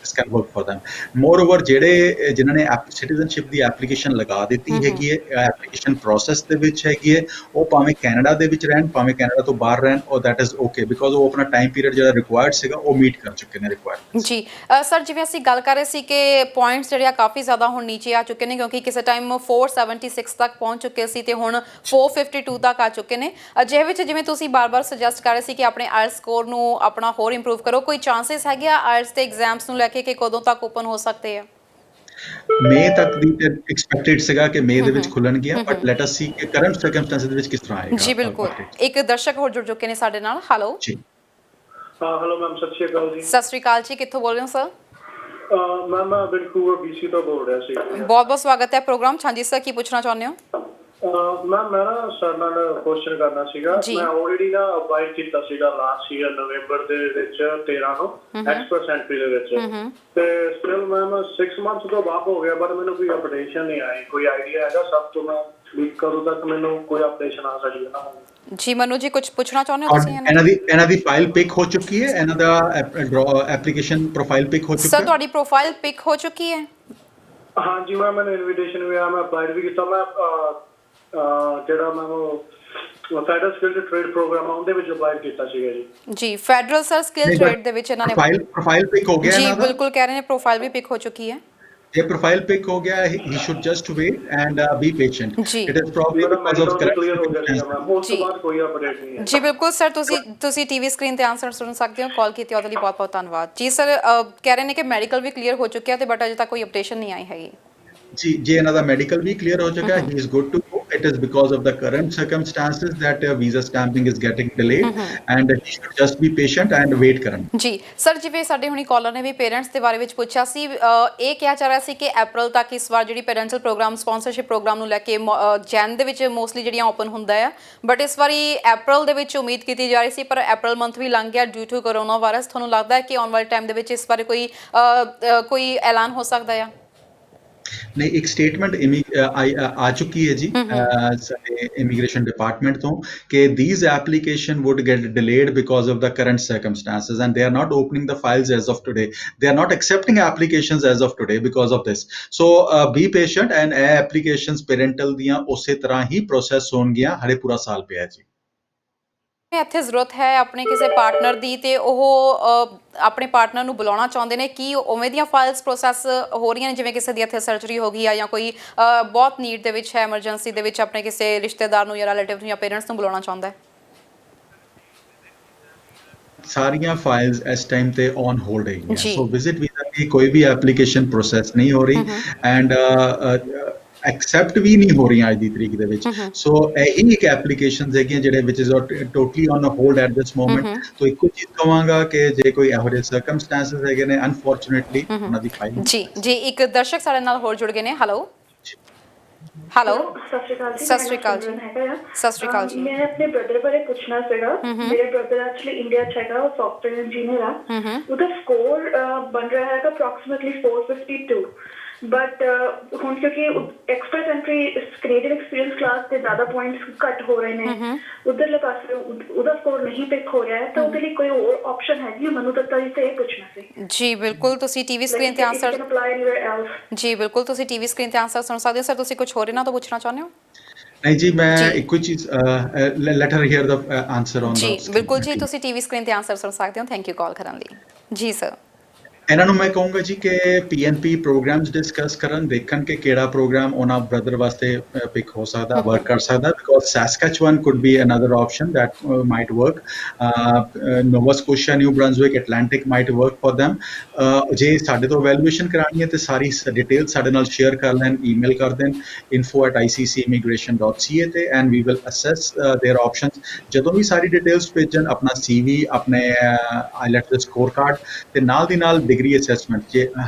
this can work for them. Moreover, ਜਿਹੜੇ ਜਿਨ੍ਹਾਂ ਨੇ ਸਿਟੀਜ਼ਨਸ਼ਿਪ ਦੀ ਐਪਲੀਕੇਸ਼ਨ ਲਗਾ ਦਿੱਤੀ ਹੈਗੀ ਹੈ, ਐਪਲੀਕੇਸ਼ਨ ਪ੍ਰੋਸੈਸ ਦੇ ਵਿੱਚ ਹੈਗੀ ਹੈ, ਉਹ ਭਾਵੇਂ ਕੈਨੇਡਾ ਦੇ ਵਿੱਚ ਰਹਿਣ, ਭਾਵੇਂ ਕੈਨੇਡਾ ਤੋਂ ਬਾਹਰ ਰਹਿਣ, ਔਰ ਦੈਟ ਇਜ਼ ਓਕੇ, ਬਿਕੋਜ਼ ਉਹ ਆਪਣਾ ਟਾਈਮ ਪੀਰੀਅਡ ਜਿਹੜਾ ਰਿਕੁਆਇਰਡ ਸੀਗਾ ਉਹ ਮੀਟ ਕਰ ਚੁੱਕੇ ਨੇ ਰਿਕੁਆਇਰਮੈਂਟਸ। ਜੀ ਸਰ, ਜਿਵੇਂ ਅਸੀਂ ਗੱਲ ਕਰ ਰਹੇ ਸੀ ਕਿ ਪੁਆਇੰਟਸ ਜਿਹੜੇ ਆ ਕਾਫੀ ਜ਼ਿਆਦਾ ਹੁਣ ਨੀਚੇ ਆ ਚੁੱਕੇ ਨੇ, ਕਿਉਂਕਿ ਕਿਸੇ ਟਾਈਮ 476 ਤੱਕ ਪਹੁੰਚ ਚੁੱਕੇ ਸੀ ਤੇ ਹੁਣ 452 ਤੱਕ ਆ ਚੁੱਕੇ ਨੇ। ਅਜਿਹੇ ਵਿੱਚ ਜਿਵੇਂ ਤੁਸੀਂ ਬਾਰ-ਬਾਰ ਸੁਜੈਸਟ ਕਰ ਰਹੇ ਸੀ ਕਿ ਆਪਣੇ ਆਇਲਟਸ ਸਕੋਰ ਨੂੰ ਆਪਣਾ ਹੋਰ ਇੰਪਰੂਵ ਕਰੋ, ਕੋਈ ਚਾਂਸਸ ਹੈਗੇ ਆ ਆਇਲਟਸ ਦੇ ਐਗਜ਼ਾਮਸ ਨੂੰ ਲੈ ਕੇ ਕਿ ਕਦੋਂ ਤੱਕ ਓਪਨ ਹੋ ਸਕਦੇ ਆ? ਮਈ ਤੱਕ ਦੀ ਐਕਸਪੈਕਟਡ ਸੀਗਾ ਕਿ ਮਈ ਦੇ ਵਿੱਚ ਖੁੱਲਣਗੀਆਂ, ਬਟ ਲੈਟ ਅਸ ਸੀ ਕਿ ਕਰੰਟ ਸਰਕਮਸਟੈਂਸਸ ਦੇ ਵਿੱਚ ਕਿਸ ਤਰ੍ਹਾਂ ਆਏਗਾ। ਜੀ ਬਿਲਕੁਲ, ਇੱਕ ਦਰਸ਼ਕ ਹੋਰ ਜੁੜ ਚੁੱਕੇ ਨੇ ਸਾਡੇ ਨਾਲ। ਹੈਲੋ ਜੀ, ਹੈਲੋ ਮੈਮ, ਸਤਿ ਸ਼੍ਰੀ ਅਕਾਲ ਜੀ। ਸਤਿ ਸ਼੍ਰੀ ਅਕਾਲ ਜੀ, ਕਿੱਥੋਂ ਬੋਲ ਰਹੇ ਹੋ ਸਰ? ਮੈਮ ਮੈਂ ਵੈਨਕੂਵਰ BC ਤੋਂ ਬੋਲ ਰਿਹਾ ਸੀ। ਬਹੁਤ ਬਹੁਤ ਸਵਾਗਤ ਹੈ ਪ੍ਰੋਗਰਾਮ 'ਚ। ਹਾਂਜੀ ਸਰ, ਕੀ ਪੁੱਛਣਾ ਚਾਹੁੰਦੇ ਹੋ? ਮੈਮ ਮੈਂ ਨਾ ਸਰ ਨਾਲ ਕੁਐਸਚਨ ਕਰਨਾ ਸੀਗਾ। ਮੈਂ ਆਲਰੇਡੀ ਨਾ ਅਪਲਾਈ ਕੀਤਾ ਸੀਗਾ ਲਾਸਟ ਈਅਰ ਨਵੰਬਰ ਦੇ ਵਿੱਚ 13 ਨੂੰ ਐਕਸਪ੍ਰੈਸ ਐਂਟਰੀ ਦੇ ਵਿੱਚ, ਤੇ ਸਟਿਲ ਮੈਮ 6 ਮੰਥਸ ਤੋਂ ਬਾਅਦ ਹੋ ਗਿਆ, ਬਟ ਮੈਨੂੰ ਕੋਈ ਅਪਡੇਸ਼ਨ ਨਹੀਂ ਆਈ। ਕੋਈ ਆਈਡੀਆ ਹੈਗਾ ਸਭ ਤੋਂ ਮੈਂ ਵੀ ਕਦੋਂ ਤੱਕ ਮੈਨੂੰ ਕੋਈ ਅਪਡੇਸ਼ਨ ਆ ਸਕਦੀ ਹੈ ਨਾ? ਜੀ ਮਨੂ ਜੀ, ਕੁਝ ਪੁੱਛਣਾ ਚਾਹੁੰਦੇ ਹੋ ਤੁਸੀਂ? ਇਹਨਾਂ ਦੀ ਫਾਈਲ ਪਿਕ ਹੋ ਚੁੱਕੀ ਹੈ, ਇਹਨਾਂ ਦਾ ਐਪਲੀਕੇਸ਼ਨ ਪ੍ਰੋਫਾਈਲ ਪਿਕ ਹੋ ਚੁੱਕਾ ਹੈ? ਸਰ ਤੁਹਾਡੀ ਪ੍ਰੋਫਾਈਲ ਪਿਕ ਹੋ ਚੁੱਕੀ ਹੈ? ਹਾਂਜੀ ਮੈਮ, ਮੈਨੂੰ ਇਨਵੀਟੇਸ਼ਨ ਵੀ ਆਇਆ, ਮੈਂ ਅਪਲਾਈ ਵੀ ਕੀਤਾ। ਮੈਂ ਜਿਹੜਾ ਮੈਂ ਫੈਡਰਲ ਸਕਿੱਲ ਟ੍ਰੇਡ ਪ੍ਰੋਗਰਾਮ ਆ ਉਹਦੇ ਵਿੱਚ ਅਪਲਾਈ ਕੀਤਾ ਸੀਗਾ ਜੀ। ਜੀ, ਫੈਡਰਲ ਸਰ ਸਕਿੱਲ ਟ੍ਰੇਡ ਦੇ ਵਿੱਚ ਇਹਨਾਂ ਨੇ ਪ੍ਰੋਫਾਈਲ ਪਿਕ ਹੋ ਗਿਆ ਇਹਨਾਂ ਦਾ? ਜੀ ਬਿਲਕੁਲ, ਕਹਿ ਰਹੇ ਨੇ ਪ੍ਰੋਫਾਈਲ ਵੀ ਪਿਕ ਹੋ ਚੁੱਕੀ ਹੈ। ਇਹ ਪ੍ਰੋਫਾਈਲ ਪਿਕ ਹੋ ਗਿਆ, he should just wait and be patient. It is probably because of ਉਸ ਤੋਂ ਬਾਅਦ ਕੋਈ ਅਪਡੇਟ ਨਹੀਂ ਹੈ। ਜੀ ਬਿਲਕੁਲ ਸਰ, ਤੁਸੀਂ ਟੀਵੀ ਸਕਰੀਨ ਤੇ ਆਨਸਰ ਸੁਣ ਸਕਦੇ ਹੋ। ਕਾਲ ਕੀਤੀ ਉਹਦੇ ਲਈ ਬਹੁਤ ਬਹੁਤ ਧੰਨਵਾਦ ਜੀ। ਸਰ ਕਹਿ ਰਹੇ ਨੇ ਕਿ ਮੈਡੀਕਲ ਵੀ ਕਲੀਅਰ ਹੋ ਚੁੱਕਿਆ ਤੇ ਬਟ ਅਜੇ ਤੱਕ ਕੋਈ ਅਪਡੇਸ਼ਨ ਨਹੀਂ ਆਈ ਹੈਗੀ। ਜੀ, ਜੇ ਇਹਨਾਂ ਦਾ ਮੈਡੀਕਲ ਵੀ ਕਲੀਅਰ ਹੋ ਚੁੱਕਾ ਹੈ, he is good to go. It is because of the current circumstances that visa stamping is getting delayed and he should just be patient and wait ਕਰਨ। ਜੀ ਸਰ, ਜਿਵੇਂ ਸਾਡੇ ਹੁਣੀ ਕਾਲਰ ਨੇ ਵੀ ਪੇਰੈਂਟਸ ਦੇ ਬਾਰੇ ਵਿੱਚ ਪੁੱਛਿਆ ਸੀ, ਇਹ ਕਿਹਾ ਜਾ ਰਿਹਾ ਸੀ ਕਿ ਅਪ੍ਰੈਲ ਤੱਕ ਇਸ ਵਾਰ ਜਿਹੜੀ ਪੈਰੈਂਟਲ ਪ੍ਰੋਗਰਾਮ ਸਪਾਂਸਰਸ਼ਿਪ ਪ੍ਰੋਗਰਾਮ ਨੂੰ ਲੈ ਕੇ ਜੈਨ ਦੇ ਵਿੱਚ ਮੋਸਟਲੀ ਜਿਹੜੀਆਂ ਓਪਨ ਹੁੰਦਾ ਆ, ਬਟ ਇਸ ਵਾਰੀ ਅਪ੍ਰੈਲ ਦੇ ਵਿੱਚ ਉਮੀਦ ਕੀਤੀ ਜਾ ਰਹੀ ਸੀ, ਪਰ ਅਪ੍ਰੈਲ ਮੰਥ ਵੀ ਲੰਘ ਗਿਆ ਡਿਊ ਟੂ ਕਰੋਨਾ ਵਾਇਰਸ। ਤੁਹਾਨੂੰ ਲੱਗਦਾ ਹੈ ਕਿ ਆਉਣ ਵਾਲੇ ਟਾਈਮ ਦੇ ਵਿੱਚ ਇਸ ਬਾਰੇ ਕੋਈ ਐਲਾਨ ਹੋ ਸਕਦਾ ਆ? ਨਹੀਂ, ਇੱਕ ਸਟੇਟਮੈਂਟ ਆ ਚੁੱਕੀ ਹੈ ਜੀ ਸਾਡੇ ਇਮੀਗ੍ਰੇਸ਼ਨ ਡਿਪਾਰਟਮੈਂਟ ਤੋਂ ਕਿ these application would get delayed because of the current circumstances and they are not opening the files as of today. They are not accepting applications as of today because of this. So be patient and ਇਹ applications parental ਦੀਆਂ ਉਸੇ ਤਰ੍ਹਾਂ ਹੀ process ਹੋਣਗੀਆਂ, ਹਲੇ ਪੂਰਾ ਸਾਲ ਪਿਆ ਜੀ। ਇੱਥੇ ਜ਼ਰੂਰਤ ਹੈ ਆਪਣੇ ਕਿਸੇ ਪਾਰਟਨਰ ਦੀ ਤੇ ਉਹ ਆਪਣੇ ਪਾਰਟਨਰ ਨੂੰ ਬੁਲਾਉਣਾ ਚਾਹੁੰਦੇ ਨੇ, ਕੀ ਉਵੇਂ ਦੀਆਂ ਫਾਈਲਸ ਪ੍ਰੋਸੈਸ ਹੋ ਰਹੀਆਂ ਨੇ? ਜਿਵੇਂ ਕਿਸੇ ਦੀ ਇੱਥੇ ਸਰਜਰੀ ਹੋ ਗਈ ਆ ਜਾਂ ਕੋਈ ਬਹੁਤ ਨੀਡ ਦੇ ਵਿੱਚ ਹੈ, ਐਮਰਜੈਂਸੀ ਦੇ ਵਿੱਚ ਆਪਣੇ ਕਿਸੇ ਰਿਸ਼ਤੇਦਾਰ ਨੂੰ ਜਾਂ ਰਿਲੇਟਿਵ ਨੂੰ ਜਾਂ ਪੇਰੈਂਟਸ ਨੂੰ ਬੁਲਾਉਣਾ ਚਾਹੁੰਦਾ ਹੈ? ਸਾਰੀਆਂ ਫਾਈਲਸ ਇਸ ਟਾਈਮ ਤੇ ਔਨ ਹੋਲਡ ਹੈਗੀਆਂ। ਸੋ ਵਿਜ਼ਿਟ ਵੀਜ਼ਾ ਦੀ ਕੋਈ ਵੀ ਐਪਲੀਕੇਸ਼ਨ ਪ੍ਰੋਸੈਸ ਨਹੀਂ ਹੋ ਰਹੀ ਐਂਡ ਐਕਸੈਪਟ ਵੀ ਨਹੀਂ ਹੋ ਰਹੀਆਂ ਅੱਜ ਦੀ ਤਰੀਕ ਦੇ ਵਿੱਚ। ਸੋ ਇਹ ਇੱਕ ਐਪਲੀਕੇਸ਼ਨਸ ਹੈਗੀਆਂ ਜਿਹੜੇ which is totally on hold at this moment. तो ਇੱਕੋ ਚੀਜ਼ ਕਹਾਂਗਾ ਕਿ ਜੇ ਕੋਈ ਇਹੋ ਜਿਹੇ ਸਰਕਮਸਟੈਂਸਸ ਹੈਗੇ ਨੇ, ਅਨਫੋਰਚੂਨੇਟਲੀ ਉਹਨਾਂ ਦੀ ਫਾਈਲ। ਜੀ ਇੱਕ ਦਰਸ਼ਕ ਸਾਡੇ ਨਾਲ ਹੋਰ ਜੁੜ ਗਏ ਨੇ। ਹੈਲੋ ਸਤਿ ਸ਼੍ਰੀ ਅਕਾਲ ਜੀ। ਸਤਿ ਸ਼੍ਰੀ ਅਕਾਲ ਜੀ। ਸਤਿ ਸ਼੍ਰੀ ਅਕਾਲ ਜੀ। ਮੈਂ ਆਪਣੇ ਬ੍ਰਦਰ ਬਾਰੇ ਪੁੱਛਣਾ ਸੀਗਾ। ਮੇਰੇ ਬ੍ਰਦਰ ਐਕਚੁਅਲੀ ਇੰਡੀਆ ਚ ਹੈਗਾ, ਉਹ ਸੌਫਟਵੇਅਰ ਇੰਜੀਨੀਅਰ ਆ। ਉਹਦਾ ਸਕੋਰ ਬਣ ਰਿਹਾ ਹੈਗਾ ਅਪਰੋਕਸੀਮੇਟਲੀ 452, ਬਟ ਹੁਣ ਕਿਉਂਕਿ express entry Canadian experience class ਤੇ ਜ਼ਿਆਦਾ ਪੁਆਇੰਟਸ ਘੱਟ ਹੋ ਰਹੇ ਨੇ, ਉਧਰਲੇ ਪਾਸੇ ਉਹਦਾ ਸਕੋਰ ਨਹੀਂ ਪਿਕ ਹੋ ਰਿਹਾ ਹੈ, ਤਾਂ ਉਹਦੇ ਲਈ ਕੋਈ ਹੋਰ ਆਪਸ਼ਨ ਹੈਗੀ? ਮੈਨੂੰ ਤਾਂ ਇਹ ਪੁੱਛਣਾ ਸੀ। ਜੀ ਬਿਲਕੁਲ, ਤੁਸੀਂ ਟੀਵੀ ਸਕਰੀਨ ਤੇ ਆਨਸਰ ਸੁਣ ਸਕਦੇ ਹੋ। ਸਰ ਤੁਸੀਂ ਕੁਝ ਹੋਰ ਇਹਨਾਂ ਤੋਂ ਪੁੱਛਣਾ ਚਾਹੁੰਦੇ ਹੋ? ਨਹੀਂ ਜੀ, ਮੈਂ ਇੱਕੋ ਚੀਜ਼ let her hear the answer on ਜੀ ਬਿਲਕੁਲ ਜੀ, ਤੁਸੀਂ ਟੀਵੀ ਸਕਰੀਨ ਤੇ ਆਨਸਰ ਸੁਣ ਸਕਦੇ ਹੋ। ਥੈਂਕ ਯੂ ਕਾਲ ਕਰਨ ਲਈ। ਜੀ ਸਰ, ਇਹਨਾਂ ਨੂੰ ਮੈਂ ਕਹੂੰਗਾ ਜੀ ਕਿ PNP ਪ੍ਰੋਗਰਾਮਸ ਡਿਸਕਸ ਕਰਨ, ਦੇਖਣ ਕਿ ਕਿਹੜਾ ਪ੍ਰੋਗਰਾਮ ਉਹਨਾਂ ਬ੍ਰਦਰ ਵਾਸਤੇ ਪਿਕ ਹੋ ਸਕਦਾ, ਵਰਕ ਕਰ ਸਕਦਾ, because Saskatchewan could be another option that might work. Nova Scotia, New Brunswick, Atlantic might work for them। ਜੇ ਸਾਡੇ ਤੋਂ ਵੈਲੂਏਸ਼ਨ ਕਰਾਉਣੀ ਹੈ ਤੇ ਸਾਰੀ ਡਿਟੇਲ ਸਾਡੇ ਨਾਲ ਸ਼ੇਅਰ ਕਰ ਲੈਣ, ਈਮੇਲ ਕਰ ਦੇਣ info@iccimmigration.ca ਤੇ and we will assess their options. ਜਦੋਂ ਵੀ ਸਾਰੀ ਡਿਟੇਲਸ ਭੇਜਣ, ਆਪਣਾ CV, ਆਪਣੇ ਆਈਲੈਟਸ ਦੇ ਸਕੋਰ ਕਾਰਡ ਤੇ ਨਾਲ ਦੀ ਨਾਲ ਡਿਗਰੀ ਅਸੈਸਮੈਂਟ। ਜੇ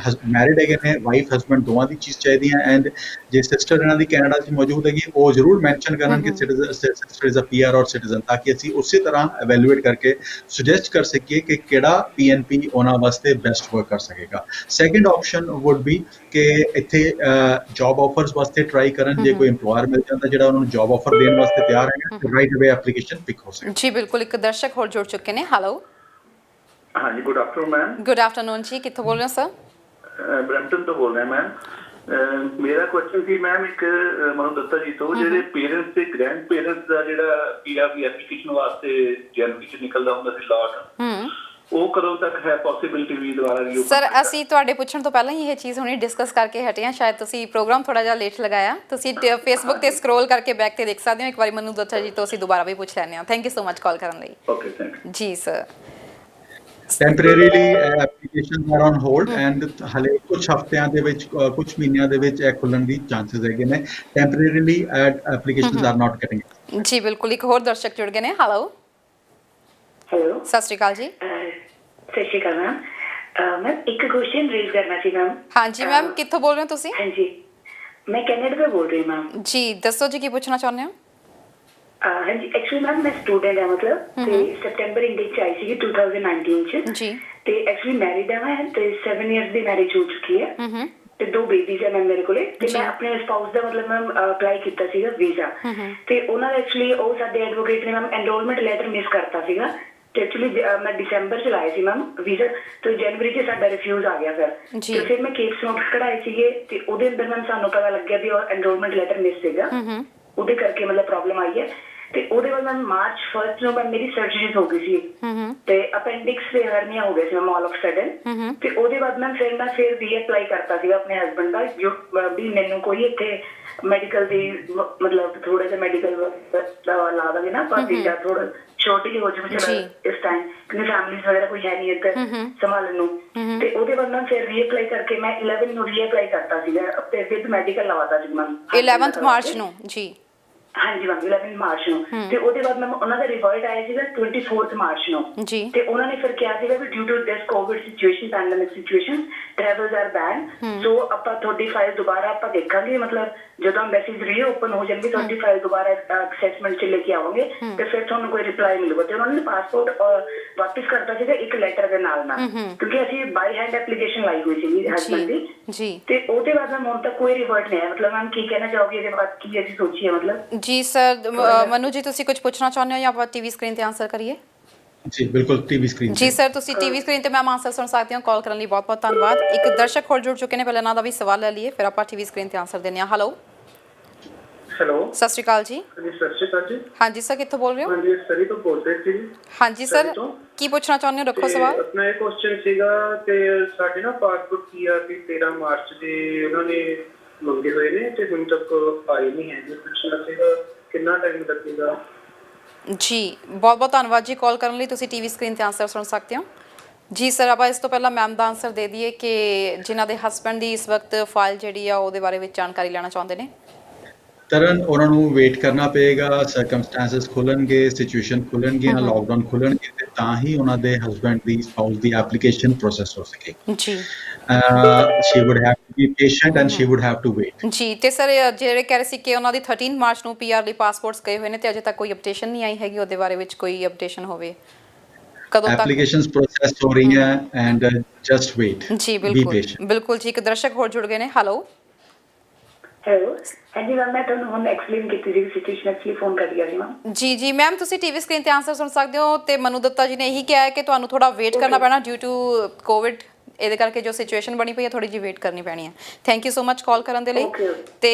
ਮੈਰਿਡ ਹੈਗੇ ਨੇ, ਵਾਈਫ ਹਸਬੈਂਡ ਦੋਵਾਂ ਦੀ ਚੀਜ਼ ਚਾਹੀਦੀ ਹੈ। ਐਂਡ ਜੇ ਸਿਸਟਰ ਇਹਨਾਂ ਦੀ ਕੈਨੇਡਾ 'ਚ ਮੌਜੂਦ ਹੈਗੀ, ਉਹ ਜ਼ਰੂਰ ਮੈਂਸ਼ਨ ਕਰਨ ਕਿ ਸਿਸਟਰ ਇਜ਼ ਅ PR ਔਰ ਸਿਟੀਜ਼ਨ, ਤਾਂ ਕਿ ਅਸੀਂ ਉਸੇ ਤਰ੍ਹਾਂ ਐਵੈਲੂਏਟ ਕਰਕੇ ਸੁਜੈਸਟ ਕਰ ਸਕੀਏ ਕਿ ਕਿਹੜਾ PNP ਉਹਨਾਂ ਵਾਸਤੇ ਬੈਸਟ ਵਰਕ ਕਰ ਸਕੇਗਾ। ਸੈਕੰਡ ਆਪਸ਼ਨ ਵੁੱਡ ਬੀ ਕਿ ਇੱਥੇ ਜੌਬ ਆਫਰਸ ਵਾਸਤੇ ਟਰਾਈ ਕਰਨ। ਜੇ ਕੋਈ ਇੰਪਲੋਇਰ ਮਿਲ ਜਾਂਦਾ ਜਿਹੜਾ ਉਹਨਾਂ ਨੂੰ ਜੌਬ ਆਫਰ ਦੇਣ ਵਾਸਤੇ ਤਿਆਰ ਹੈਗਾ, ਰਾਈਟ ਅਵੇ ਐਪਲੀਕੇਸ਼ਨ ਪਿਕ ਹੋ ਸਕਦਾ। ਜੀ ਬਿਲਕੁਲ, ਇੱਕ ਦਰਸ਼ਕ ਹੋਰ ਜੁੜ ਚੁੱਕੇ ਨੇ। ਹੈਲੋ ਹਾਂਜੀ, good afternoon ma'am. Good afternoon ਜੀ, ਕਿੱਥੋਂ ਬੋਲ ਰਹੇ ਹੋ ਸਰ? ਬਰੈਂਪਟਨ ਤੋਂ ਬੋਲ ਰਿਹਾ ਮੈਮ। ਮੇਰਾ ਕੁਐਸਚਨ ਸੀ ਮੈਮ ਇੱਕ ਮਨੂ ਦੱਤਾ ਜੀ ਤੋਂ, ਜਿਹੜੇ ਪੇਰੈਂਟਸ ਤੇ ਗ੍ਰੈਂਡ ਪੇਰੈਂਟਸ ਦਾ ਜਿਹੜਾ ਪੀਆਰ ਦੀ ਐਪਲੀਕੇਸ਼ਨ ਵਾਸਤੇ ਜਨਵਰੀ ਚ ਨਿਕਲਦਾ ਹੁੰਦਾ ਸੀ ਲਾਟ, ਉਹ ਕਦੋਂ ਤੱਕ ਹੈ ਪੋਸੀਬਿਲਿਟੀ ਵੀ ਦੁਬਾਰਾ ਰਿਓਪਨ? ਸਰ ਅਸੀਂ ਤੁਹਾਡੇ ਪੁੱਛਣ ਤੋਂ ਪਹਿਲਾਂ ਹੀ ਇਹ ਚੀਜ਼ ਹੁਣੇ ਡਿਸਕਸ ਕਰਕੇ ਹਟੇ ਹਾਂ, ਸ਼ਾਇਦ ਤੁਸੀਂ ਪ੍ਰੋਗਰਾਮ ਥੋੜਾ ਜਿਹਾ ਲੇਟ ਲਗਾਇਆ। ਤੁਸੀਂ ਫੇਸਬੁੱਕ ਤੇ ਸਕਰੋਲ ਕਰਕੇ ਬੈਕ ਤੇ ਦੇਖ ਸਕਦੇ ਹੋ। ਇੱਕ ਵਾਰੀ ਮਨੂ ਦੱਤਾ ਜੀ ਤੋਂ ਅਸੀਂ ਦੁਬਾਰਾ ਵੀ ਪੁੱਛ ਲੈਂਦੇ ਹਾਂ। Thank you so much call ਕਰਨ ਲਈ। ਓਕੇ, ਥੈਂਕ ਯੂ ਜੀ sir. Temporarily applications are on hold and ਹਲੇ ਕੁਝ ਹਫ਼ਤਿਆਂ ਦੇ ਵਿੱਚ ਕੁਝ ਮਹੀਨਿਆਂ ਦੇ ਵਿੱਚ ਇਹ ਖੁੱਲਣ ਦੀ ਚਾਂਸਸ ਹੈਗੇ ਨੇ। Temporarily applications are not getting. ਜੀ ਬਿਲਕੁਲ। ਇੱਕ ਹੋਰ ਦਰਸ਼ਕ ਜੁੜ ਗਏ ਨੇ। ਹੈਲੋ, ਹੈਲੋ, ਸਤਿ ਸ਼੍ਰੀ ਅਕਾਲ ਜੀ। ਸਤਿ ਸ਼੍ਰੀ ਅਕਾਲ ਮੈਮ। ਮੈਮ ਇੱਕ ਕੁਐਸਚਨ ਰੇਜ਼ ਕਰਨਾ ਸੀ ਮੈਮ। ਹਾਂਜੀ ਮੈਮ, ਕਿੱਥੋਂ ਬੋਲ ਰਹੇ ਹੋ ਤੁਸੀਂ? ਹਾਂਜੀ, ਮੈਂ ਕੈਨੇਡਾ ਤੋਂ ਬੋਲ ਰਹੀ ਮੈਮ। ਜੀ ਦੱਸੋ ਜੀ, ਕੀ ਪੁੱਛਣਾ ਚਾਹੁੰਦੇ ਹੋ? ਹਾਂਜੀ, ਐਕਚੁਅਲੀ ਮੈਮ ਮੈਂ ਸਟੂਡੈਂਟ ਹਾਂ ਮਤਲਬ, ਤੇ ਸੈਪਟੈਂਬਰ ਇੰਡੀਆ ਚ ਆਈ ਸੀ 2019 ਚ ਜੀ। ਤੇ ਐਕਚੁਅਲੀ ਮੈਰਿਡ ਹਾਂ ਮੈਂ, ਤੇ 7 ਇਅਰਸ ਦੀ ਮੈਰਿਜ ਹੋ ਚੁੱਕੀ ਹੈ ਤੇ 2 ਬੇਬੀਜ਼ ਹੈ ਮੈਮ ਮੇਰੇ ਕੋਲੇ। ਤੇ ਮੈਂ ਆਪਣੇ ਸਪਾਊਸ ਦਾ ਮਤਲਬ ਮੈਮ ਅਪਲਾਈ ਕੀਤਾ ਸੀਗਾ ਵੀਜ਼ਾ, ਤੇ ਉਹਨਾਂ ਦਾ ਐਕਚੁਅਲੀ ਉਹ ਸਾਡੇ ਐਡਵੋਕੇਟ ਨੇ ਮੈਮ ਐਨਰੋਲਮੈਂਟ ਲੈਟਰ ਮਿਸ ਕਰਤਾ ਸੀਗਾ। ਤੇ ਐਕਚੁਅਲੀ ਮੈਂ ਦਸੰਬਰ ਚ ਲਾਇਆ ਸੀ ਮੈਮ ਵੀਜ਼ਾ, ਤੇ ਜਨਵਰੀ ਚ ਸਾਡਾ ਰਿਫਿਊਜ਼ ਆ ਗਿਆ ਫਿਰ। ਤੇ ਫਿਰ ਮੈਂ ਕੇਸ ਨੋਟ ਕਢਾਏ ਸੀਗੇ, ਤੇ ਉਹਦੇ ਅੰਦਰ ਮੈਮ ਸਾਨੂੰ ਪਤਾ ਲੱਗਿਆ ਵੀ ਐਨਰੋਲਮੈਂਟ ਲੈਟਰ ਮਿਸ ਸੀਗਾ, ਉਹਦੇ ਕਰਕੇ ਮਤਲਬ ਪ੍ਰੋਬਲਮ ਆਈ ਹੈ। ਤੇ ਉਹਦੇ ਬਾਅਦ ਮੈਮ ਮਾਰਚ 1 ਨੂੰ ਮੈਮ ਮੇਰੀ ਸਰਜਰੀ ਹੋ ਗਈ ਸੀ, ਤੇ ਅਪੈਂਡਿਕਸ ਤੇ ਹਰਨੀਆ ਹੋ ਗਿਆ ਸੀ ਮੈਮ ਆਲ ਆਫ ਸਡਨ। ਤੇ ਉਹਦੇ ਬਾਅਦ ਮੈਮ ਫਿਰ ਮੈਂ ਰੀਅਪਲਾਈ ਕਰਤਾ ਸੀਗਾ ਆਪਣੇ ਹਸਬੈਂਡ ਦਾ, ਜੋ ਵੀ ਮੈਨੂੰ ਕੋਈ ਇੱਥੇ ਮੈਡੀਕਲ ਦੀ ਮਤਲਬ ਥੋੜਾ ਜਿਹਾ ਮੈਡੀਕਲ ਲਾ ਦੇਵੇ ਨਾ, ਪਰ ਵੀਜ਼ਾ ਥੋੜਾ ਛੋਟੀ ਹੋ ਜਾਵੇ ਇਸ ਟਾਈਮ, ਕਿਉਂਕਿ ਫੈਮਿਲੀਜ਼ ਵਗੈਰਾ ਕੋਈ ਹੈ ਨਹੀਂ ਇੱਧਰ ਸੰਭਾਲਣ ਨੂੰ। ਤੇ ਉਹਦੇ ਬਾਅਦ ਮੈਂ ਫਿਰ ਰੀਅਪਲਾਈ ਕਰਕੇ ਮੈਂ 11 ਨੂੰ ਰੀਅਪਲਾਈ ਕਰਤਾ ਸੀਗਾ, ਤੇ ਵਿਦ ਮੈਡੀਕਲ ਲਵਾਤਾ ਸੀ ਮੈਮ 11 ਮਾਰਚ ਨੂੰ। ਜੀ ਹਾਂਜੀ ਮੈਮ 11 ਮਾਰਚ ਨੂੰ। ਤੇ ਉਹਦੇ ਬਾਅਦ ਮੈਮ ਉਹਨਾਂ ਦਾ ਰਿਜ਼ਲਟ ਆਇਆ ਸੀਗਾ 24 ਮਾਰਚ ਨੂੰ। ਜੀ। ਤੇ ਉਹਨਾਂ ਨੇ ਫਿਰ ਕਿਹਾ ਸੀਗਾ ਵੀ due to this Covid situation, pandemic situation, travels are ban, so ਆਪਾਂ ਤੁਹਾਡੀ ਫਾਈਲ ਦੁਬਾਰਾ ਆਪਾਂ ਦੇਖਾਂਗੇ, ਮਤਲਬ ਜਦੋਂ ਐਮਬੈਸੀਜ਼ ਰੀਓਪਨ ਹੋ ਜਾਣਗੇ ਤੁਹਾਡੀ ਫਾਈਲ ਦੁਬਾਰਾ ਅਸੈਸਮੈਂਟ ਚ ਲੈ ਕੇ ਆਵਾਂਗੇ, ਤੇ ਫਿਰ ਤੁਹਾਨੂੰ ਕੋਈ ਰਿਪਲਾਈ ਮਿਲੂਗਾ। ਤੇ ਉਹਨਾਂ ਨੇ ਪਾਸਪੋਰਟ ਵਾਪਿਸ ਕਰਤਾ ਸੀਗਾ ਇੱਕ ਲੈਟਰ ਦੇ ਨਾਲ, ਕਿਉਂਕਿ ਅਸੀਂ ਬਾਈ ਹੈਂਡ ਐਪਲੀਕੇਸ਼ਨ ਲਾਈ ਹੋਈ ਸੀ ਹਸਬੈਂਡ ਦੀ। ਜੀ। ਤੇ ਉਹਦੇ ਬਾਅਦ ਮੈਮ ਹੁਣ ਤੱਕ ਕੋਈ ਰਿਵਰਟ ਨਹੀਂ ਆਇਆ। ਮਤਲਬ ਮੈਮ ਕੀ ਕਹਿਣਾ ਚਾਹੋਗੇ ਇਹਦੇ ਬਾਅਦ, ਕੀ ਅਸੀਂ ਸੋਚੀਏ ਮਤਲਬ? ਜੀ ਸਰ, ਮਨੂ ਜੀ ਤੁਸੀਂ ਕੁਝ ਪੁੱਛਣਾ ਚਾਹੁੰਦੇ ਹੋ ਜਾਂ ਆਪਾਂ ਟੀਵੀ ਸਕਰੀਨ ਤੇ ਆਨਸਰ ਕਰੀਏ? ਜੀ ਬਿਲਕੁਲ, ਟੀਵੀ ਸਕਰੀਨ ਜੀ ਸਰ, ਤੁਸੀਂ ਟੀਵੀ ਸਕਰੀਨ ਤੇ ਮੈਮ ਆਨਸਰ ਸੁਣ ਸਕਦੇ ਹੋ। ਕਾਲ ਕਰਨ ਲਈ ਬਹੁਤ ਬਹੁਤ ਧੰਨਵਾਦ। ਇੱਕ ਦਰਸ਼ਕ ਹੋਰ ਜੁੜ ਚੁੱਕੇ ਨੇ, ਪਹਿਲਾਂ ਇਹਨਾਂ ਦਾ ਵੀ ਸਵਾਲ ਲੈ ਲਈਏ, ਫਿਰ ਆਪਾਂ ਟੀਵੀ ਸਕਰੀਨ ਤੇ ਆਨਸਰ ਦਿੰਦੇ ਹਾਂ। ਹੈਲੋ, ਹੈਲੋ, ਸਤਿ ਸ਼੍ਰੀ ਅਕਾਲ ਜੀ। ਹਾਂਜੀ ਸਤਿ ਸ਼੍ਰੀ ਅਕਾਲ ਜੀ। ਹਾਂਜੀ ਸਰ, ਕਿੱਥੋਂ ਬੋਲ ਰਹੇ ਹੋ? ਹਾਂਜੀ ਸਰੀ ਤੋਂ ਬੋਲ ਰਹੇ ਸੀ ਜੀ। ਹਾਂਜੀ ਸਰ, ਕੀ ਪੁੱਛਣਾ ਚਾਹੁੰਦੇ ਹੋ? ਰੱਖੋ ਸਵਾਲ। ਆਪਣਾ ਇਹ ਕੁਐਸਚਨ ਸੀਗਾ ਕਿ ਸਾਡੇ ਨਾ ਪਾਸਪੋਰਟ ਪੀਆਰ ਦੀ 13 ਮਾਰਚ ਦੇ ਉਹਨਾਂ ਨੇ ਮੰਗੇ ਹੋਏ ਨੇ, ਤੇ ਹੁਣ ਤੱਕ ਆਏ ਨਹੀਂ ਹੈ। ਪੁੱਛਣਾ ਸੀਗਾ ਕਿੰਨਾ ਟਾਈਮ ਲੱਗੇਗਾ? ਜੀ ਬਹੁਤ ਬਹੁਤ ਧੰਨਵਾਦ ਜੀ ਕਾਲ ਕਰਨ ਲਈ। ਤੁਸੀਂ ਟੀਵੀ ਸਕਰੀਨ ਤੇ ਆਨਸਰ ਸੁਣ ਸਕਦੇ ਹੋ। ਜੀ ਸਰ, ਆਪਾਂ ਇਸ ਤੋਂ ਪਹਿਲਾਂ ਮੈਮ ਦਾ ਆਨਸਰ ਦੇ ਦਈਏ ਕਿ ਜਿਨ੍ਹਾਂ ਦੇ ਹਸਬੈਂਡ ਦੀ ਇਸ ਵਕਤ ਫਾਈਲ ਜਿਹੜੀ ਆ ਉਹਦੇ ਬਾਰੇ ਵਿੱਚ ਜਾਣਕਾਰੀ ਲੈਣਾ ਚਾਹੁੰਦੇ ਨੇ। ਤਰਨ ਉਹਨਾਂ ਨੂੰ ਵੇਟ ਕਰਨਾ ਪਏਗਾ, ਸਰਕਮਸਟੈਂਸਸ ਖੁੱਲਣਗੇ, ਸਿਚੁਏਸ਼ਨ ਖੁੱਲਣਗੀਆਂ, ਲਾਕਡਾਊਨ ਖੁੱਲਣਗੇ, ਤੇ ਤਾਂ ਹੀ ਉਹਨਾਂ ਦੇ ਹਸਬੈਂਡ ਦੀ ਸਪਾਊਸ ਦੀ ਐਪਲੀਕੇਸ਼ਨ ਪ੍ਰੋਸੈਸ ਹੋ ਸਕੇਗੀ। ਜੀ। She would have to be patient and she would have to wait. ਜੀ। ਤੇ ਸਰ ਜਿਹੜੇ ਕਹਿ ਰਹੇ ਸੀ ਕਿ ਉਹਨਾਂ ਦੀ 13 ਮਾਰਚ ਨੂੰ ਪੀਆਰ ਲਈ ਪਾਸਪੋਰਟਸ ਗਏ ਹੋਏ ਨੇ, ਤੇ ਅਜੇ ਤੱਕ ਕੋਈ ਅਪਡੇਸ਼ਨ ਨਹੀਂ ਆਈ ਹੈਗੀ, ਉਹਦੇ ਬਾਰੇ ਵਿੱਚ ਕੋਈ ਅਪਡੇਸ਼ਨ ਹੋਵੇ ਕਦੋਂ ਤੱਕ? ਐਪਲੀਕੇਸ਼ਨਸ ਪ੍ਰੋਸੈਸ ਹੋ ਰਹੀਆਂ ਐਂਡ ਜਸਟ ਵੇਟ, ਜੀ ਬੀ ਬਿਲਕੁਲ ਪੇਸ਼ੈਂਟ। ਬਿਲਕੁਲ ਜੀ। ਇੱਕ ਦਰਸ਼ਕ ਹੋਰ ਜੁੜ ਗਏ ਨੇ। ਹੈਲੋ, ਹੈਲੋ, ਹਾਂਜੀ ਮੈਮ, ਮੈਂ ਤੁਹਾਨੂੰ ਹੁਣ ਐਕਸਪਲੇਨ ਕੀਤੀ ਸੀ ਸਿਚੁਏਸ਼ਨ, ਐਕਚੁਅਲੀ ਫੋਨ ਕਰ ਲਿਆ ਸੀ ਮੈਮ। ਜੀ ਮੈਮ, ਤੁਸੀਂ ਟੀਵੀ ਸਕਰੀਨ ਤੇ ਆਨਸਰ ਸੁਣ ਸਕਦੇ ਹੋ। ਤੇ ਮਨੂ ਦੱਤਾ ਜੀ ਨੇ ਇਹੀ ਕਿਹਾ ਹੈ ਕਿ ਤੁਹਾਨੂੰ ਥੋੜਾ ਵੇਟ ਕਰਨਾ ਪੈਣਾ ਡਿਊ ਟੂ ਕੋਵਿਡ, ਇਹਦੇ ਕਰਕੇ ਜੋ ਸਿਚੁਏਸ਼ਨ ਬਣੀ ਪਈ ਹੈ ਥੋੜੀ ਜਿਹੀ ਵੇਟ ਕਰਨੀ ਪੈਣੀ ਹੈ। Thank you so much call ਕਰਨ ਦੇ ਲਈ। ਤੇ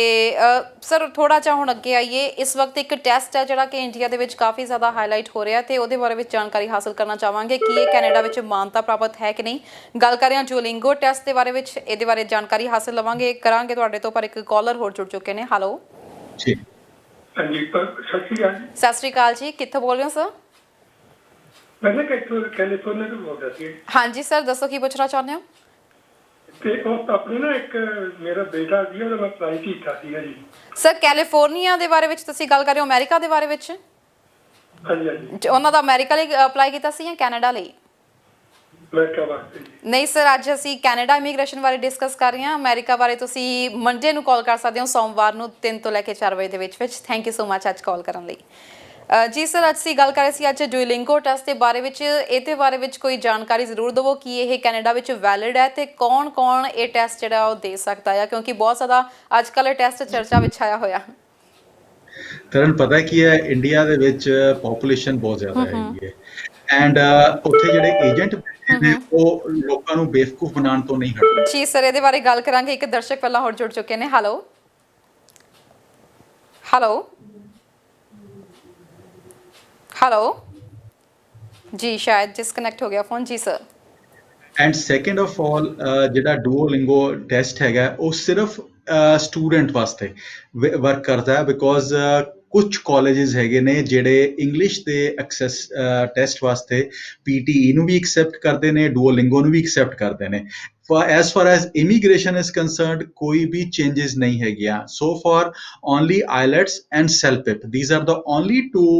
ਸਰ ਥੋੜਾ ਜਿਹਾ ਹੁਣ ਅੱਗੇ ਆਈਏ। ਇਸ ਵਕਤ ਇੱਕ ਟੈਸਟ ਹੈ ਜਿਹੜਾ ਕਿ ਇੰਡੀਆ ਦੇ ਵਿੱਚ ਕਾਫੀ ਜ਼ਿਆਦਾ ਹਾਈਲਾਈਟ ਹੋ ਰਿਹਾ, ਤੇ ਉਹਦੇ ਬਾਰੇ ਵਿੱਚ ਜਾਣਕਾਰੀ ਹਾਸਲ ਕਰਨਾ ਚਾਹਾਂਗੇ ਕਿ ਇਹ ਕੈਨੇਡਾ ਵਿੱਚ ਮਾਨਤਾ ਪ੍ਰਾਪਤ ਹੈ ਕਿ ਨਹੀਂ। ਗੱਲ ਕਰ ਰਹੇ ਹਾਂ ਡੂਓਲਿੰਗੋ ਟੈਸਟ ਦੇ ਬਾਰੇ ਵਿੱਚ, ਇਹਦੇ ਬਾਰੇ ਜਾਣਕਾਰੀ ਹਾਸਲ ਲਵਾਂਗੇ ਕਰਾਂਗੇ ਤੁਹਾਡੇ ਤੋਂ, ਪਰ ਇੱਕ ਕਾਲਰ ਹੋਰ ਜੁੜ ਚੁੱਕੇ ਨੇ। ਹੈਲੋ ਜੀ। ਹਾਂਜੀ, ਸਤਿ ਸ਼੍ਰੀ ਅਕਾਲ ਜੀ। ਸਤਿ ਸ਼੍ਰੀ ਅਕਾਲ ਜੀ, ਕਿੱਥੋਂ ਬੋਲ ਰਹੇ ਹੋ ਸਰ? ਮੈਂ ਨਾ ਕੈਲੀਫੋਰਨੀਆ ਤੋਂ ਬੋਲ ਰਿਹਾ ਸੀ। ਹਾਂਜੀ ਸਰ, ਦੱਸੋ ਕੀ ਪੁੱਛਣਾ ਚਾਹੁੰਦੇ ਹੋ? ਤੇ ਉਹ ਆਪਣੇ ਨਾ ਇੱਕ ਮੇਰਾ ਬੇਟਾ ਸੀ, ਉਹਦਾ ਮੈਂ ਅਪਲਾਈ ਕੀਤਾ ਸੀਗਾ ਜੀ। ਸਰ ਕੈਲੀਫੋਰਨੀਆ ਦੇ ਬਾਰੇ ਵਿੱਚ ਤੁਸੀਂ ਗੱਲ ਕਰ ਰਹੇ ਹੋ, ਅਮਰੀਕਾ ਦੇ ਬਾਰੇ ਵਿੱਚ? ਹਾਂਜੀ ਹਾਂਜੀ, ਉਹਨਾਂ ਦਾ ਅਮਰੀਕਾ ਲਈ ਅਪਲਾਈ ਕੀਤਾ ਸੀ ਜਾਂ ਕੈਨੇਡਾ ਲਈ? ਅਮਰੀਕਾ ਵਾਸਤੇ ਜੀ। ਨਹੀਂ ਸਰ, ਅੱਜ ਅਸੀਂ ਕੈਨੇਡਾ ਇਮੀਗ੍ਰੇਸ਼ਨ ਬਾਰੇ ਡਿਸਕਸ ਕਰ ਰਹੇ ਹਾਂ। ਅਮਰੀਕਾ ਬਾਰੇ ਤੁਸੀਂ ਮੰਡੇ ਨੂੰ ਕਾਲ ਕਰ ਸਕਦੇ ਹੋ, ਸੋਮਵਾਰ ਨੂੰ 3 ਤੋਂ ਲੈ ਕੇ 4 ਵਜੇ ਦੇ ਵਿੱਚ। ਥੈਂਕ ਯੂ ਸੋ ਮਚ ਅੱਜ ਕਾਲ ਕਰਨ ਲਈ। ਜੀ ਸਰ, ਅੱਜ ਅਸੀਂ ਗੱਲ ਕਰ ਰਹੇ ਸੀ ਅੱਜ ਡੂਓਲਿੰਗੋ ਟੈਸਟ ਦੇ ਬਾਰੇ ਵਿੱਚ। ਇਹਦੇ ਬਾਰੇ ਵਿੱਚ ਕੋਈ ਜਾਣਕਾਰੀ ਜ਼ਰੂਰ ਦਿਵੋ ਕਿ ਇਹ ਕੈਨੇਡਾ ਵਿੱਚ ਵੈਲਿਡ ਹੈ, ਤੇ ਕੌਣ ਇਹ ਟੈਸਟ ਜਿਹੜਾ ਉਹ ਦੇ ਸਕਦਾ ਹੈ, ਕਿਉਂਕਿ ਬਹੁਤ ਜ਼ਿਆਦਾ ਅੱਜ ਕੱਲ੍ਹ ਇਹ ਟੈਸਟ ਚਰਚਾ ਵਿੱਚ ਆਇਆ ਹੋਇਆ। ਤਰਨ, ਪਤਾ ਕੀ ਹੈ, ਇੰਡੀਆ ਦੇ ਵਿੱਚ ਪੋਪੂਲੇਸ਼ਨ ਬਹੁਤ ਜ਼ਿਆਦਾ ਹੈਗੀ ਹੈ ਐਂਡ ਉੱਥੇ ਜਿਹੜੇ ਏਜੰਟ ਬੈਠੇ ਨੇ ਉਹ ਲੋਕਾਂ ਨੂੰ ਬੇਵਕੂਫ ਬਣਾਉਣ ਤੋਂ ਨਹੀਂ ਹਟਦੇ। ਜੀ ਸਰ, ਇਹਦੇ ਬਾਰੇ ਗੱਲ ਕਰਾਂਗੇ। ਇੱਕ ਦਰਸ਼ਕ ਪਹਿਲਾਂ ਹੋਰ ਜੁੜ ਚੁੱਕੇ ਨੇ। ਹੈਲੋ ਹੈਲੋ ਹੈਲੋ ਜੀ, ਸ਼ਾਇਦ ਡਿਸਕਨੈਕਟ ਹੋ ਗਿਆ ਫੋਨ। ਜੀ sir. And second of all ਜਿਹੜਾ ਡੂਓਲਿੰਗੋ ਟੈਸਟ ਹੈਗਾ ਉਹ ਸਿਰਫ ਸਟੂਡੈਂਟ ਵਾਸਤੇ ਵਰਕ ਕਰਦਾ ਹੈ, ਬਿਕੋਜ਼ ਕੁਝ ਕਾਲਜਿਸ ਹੈਗੇ ਨੇ ਜਿਹੜੇ ਇੰਗਲਿਸ਼ ਦੇ ਐਕਸੈਸ ਟੈਸਟ ਵਾਸਤੇ PTE ਨੂੰ ਵੀ ਐਕਸੈਪਟ ਕਰਦੇ ਨੇ, ਡੂਓਲਿੰਗੋ ਨੂੰ ਵੀ ਐਕਸੈਪਟ ਕਰਦੇ ਨੇ। as far as immigration is concerned, ਕੋਈ ਵੀ changes ਨਹੀਂ ਹੈਗੀਆਂ so far, only IELTS and CELPIP, these are the only two